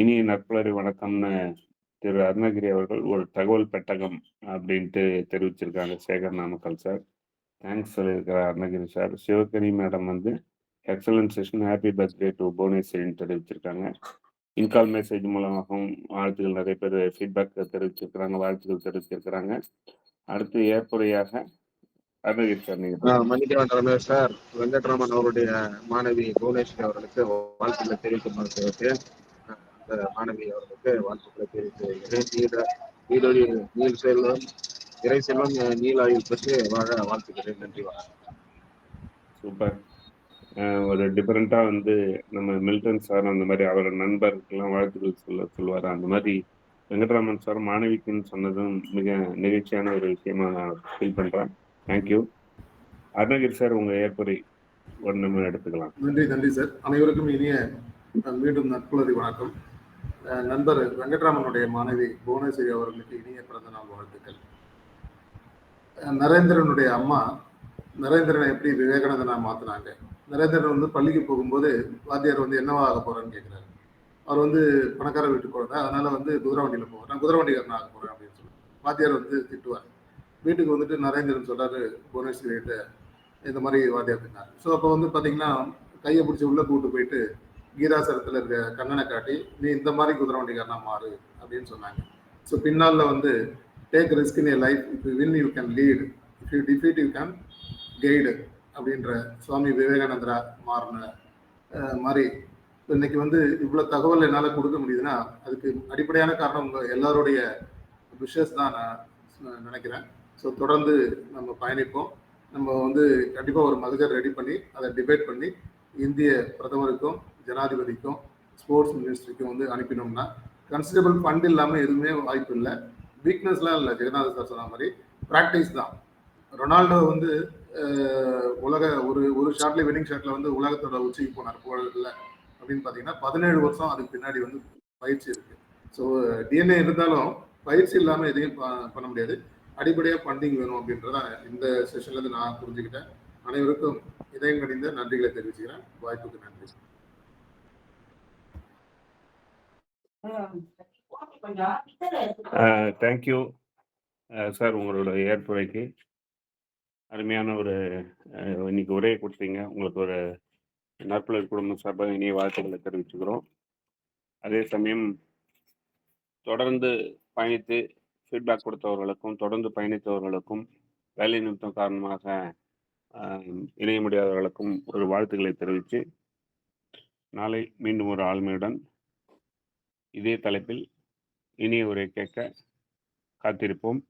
இனிய நற்புலரி வணக்கம்னு திரு அருணகிரி அவர்கள் ஒரு தகவல் பெட்டகம் அப்படின்ட்டு தெரிவிச்சிருக்காங்க. சேகர் நாமக்கல் சார் தேங்க்ஸ் சொல்லியிருக்கிறார் Arunagiri sir. Sivakani madam excellent session, happy birthday to புவனேஸ்வரின்னு தெரிவிச்சிருக்காங்க. இன்கால் மெசேஜ் மூலமாகவும் வாழ்த்துக்கள் நிறைய பேர் ஃபீட்பேக் தெரிவிச்சிருக்கிறாங்க, வாழ்த்துக்கள் தெரிவிச்சிருக்கிறாங்க. அடுத்து ஏற்புரையாக அருணகிரி சார் நீங்கள். மன்னிக்கவேன் ரமேஷ் சார், வெங்கட்ராமன் அவருடைய மாணவி புவனேஸ்வரி அவர்களுக்கு வாழ்த்துக்களை தெரிவித்து அந்த மாணவி அவர்களுக்கு வாழ்த்துக்களை தெரிவித்து நீல் செல்வம் இறை செல்வம் நீலாயுள் பெற்று வாழ வாழ்த்துக்கிறேன். நன்றி. சூப்பர். ஒரு டிஃப்ரெண்ட்டாக வந்து நம்ம மில்டன் சார் அந்த மாதிரி அவரோட நண்பருக்கெல்லாம் வாழ்த்துக்கள் சொல்லுவார். அந்த மாதிரி வெங்கட்ராமன் சார் மாணவிக்குன்னு சொன்னதும் மிக நிகழ்ச்சியான ஒரு விஷயமா நான் ஃபீல் பண்ணுறேன். தேங்க்யூ. அருணகிரி சார், உங்கள் ஏற்புரை ஒரு நம்ம எடுத்துக்கலாம். நன்றி சார். அனைவருக்கும் இனிய மீண்டும் நட்புலரி வணக்கம். நண்பர் வெங்கட்ராமனுடைய மாணவி புவனேஸ்வரி அவர்களுக்கு இனிய பிறந்த நாள் வாழ்த்துக்கள். நரேந்திரனுடைய அம்மா நரேந்திரனை எப்படி விவேகானந்தனா மாற்றினாங்க. நரேந்திரன் வந்து பள்ளிக்கு போகும்போது வாத்தியார் வந்து என்னவா ஆக போகிறேன்னு கேட்குறாரு. அவர் வந்து பணக்கார வீட்டு குழந்தை, அதனால் வந்து குதிரை வண்டியில் போவார். நான் குதிரை வண்டிக்காரன் ஆக போகிறேன் அப்படின்னு சொல்லி வாத்தியார் வந்து திட்டுவார். வீட்டுக்கு வந்துட்டு நரேந்திரன் சொல்கிறாரு புவனேஸ்வரி கிட்ட, இந்த மாதிரி வாத்தியார் திட்டார். ஸோ அப்போ வந்து பார்த்தீங்கன்னா கையை பிடிச்சி உள்ளே கூப்பிட்டு போயிட்டு கீதாசரத்தில் இருக்க கண்ணனை காட்டி, நீ இந்த மாதிரி குதிரை வண்டிக்காரனா மாறு அப்படின்னு சொன்னாங்க. ஸோ பின்னால் வந்து take risk in A life, if you win you can lead, if you defeat you can guide அப்படின்ற சுவாமி விவேகானந்தரா மாறின மாதிரி இன்னைக்கு வந்து இவ்வளோ தகவல் என்னால் கொடுக்க முடியுதுன்னா அதுக்கு அடிப்படையான காரணம் உங்கள் எல்லாருடைய விஷஸ் தான் நான் நினைக்கிறேன். ஸோ தொடர்ந்து நம்ம பயணிப்போம். நம்ம வந்து கண்டிப்பாக ஒரு மகஜர் ரெடி பண்ணி அதை டிபேட் பண்ணி இந்திய பிரதமருக்கும் ஜனாதிபதிக்கும் ஸ்போர்ட்ஸ் மினிஸ்ட்ரிக்கும் வந்து அனுப்பினோம்னா கன்சிடபிள் ஃபண்ட் இல்லாமல் எதுவுமே வாய்ப்பு இல்லை. வீக்னஸ்லாம் இல்லை. ஜெகநாத சார் சொன்ன மாதிரி ப்ராக்டிஸ் தான். ரொனால்டோ வந்து உலக ஒரு ஷாட்ல வின்னிங் ஷாட்ல வந்து உலகத்தோட உச்சிக்கு போனார் புகழில் அப்படின்னு பார்த்தீங்கன்னா 17 வருஷம் அதுக்கு பின்னாடி வந்து பயிற்சி இருக்கு. ஸோ டிஎன்ஏ இருந்தாலும் பயிற்சி இல்லாமல் எதையும் பண்ண முடியாது. அடிப்படையாக ஃபண்டிங் வேணும் அப்படின்றத இந்த செஷன்லேருந்து நான் புரிஞ்சுக்கிட்டேன். அனைவருக்கும் இதயம் கணிந்த நன்றிகளை தெரிவிச்சுக்கிறேன். வாய்ப்புக்கு நன்றி. தேங்க்யூ சார், உங்களோட ஏற்புரைக்கு அருமையான ஒரு இன்னைக்கு உரையை கொடுத்தீங்க. உங்களுக்கு ஒரு நற்புலர் குடும்பம் சார்பாக இனிய வாழ்த்துக்களை தெரிவிச்சுக்கிறோம். அதே சமயம் தொடர்ந்து பயணித்து ஃபீட்பேக் கொடுத்தவர்களுக்கும் தொடர்ந்து பயணித்தவர்களுக்கும் வேலை நிமித்தம் காரணமாக இணைய முடியாதவர்களுக்கும் ஒரு வாழ்த்துக்களை தெரிவித்து நாளை மீண்டும் ஒரு ஆளுமையுடன் இதே தலைப்பில் இனிய உரை கேட்க காத்திருப்போம்.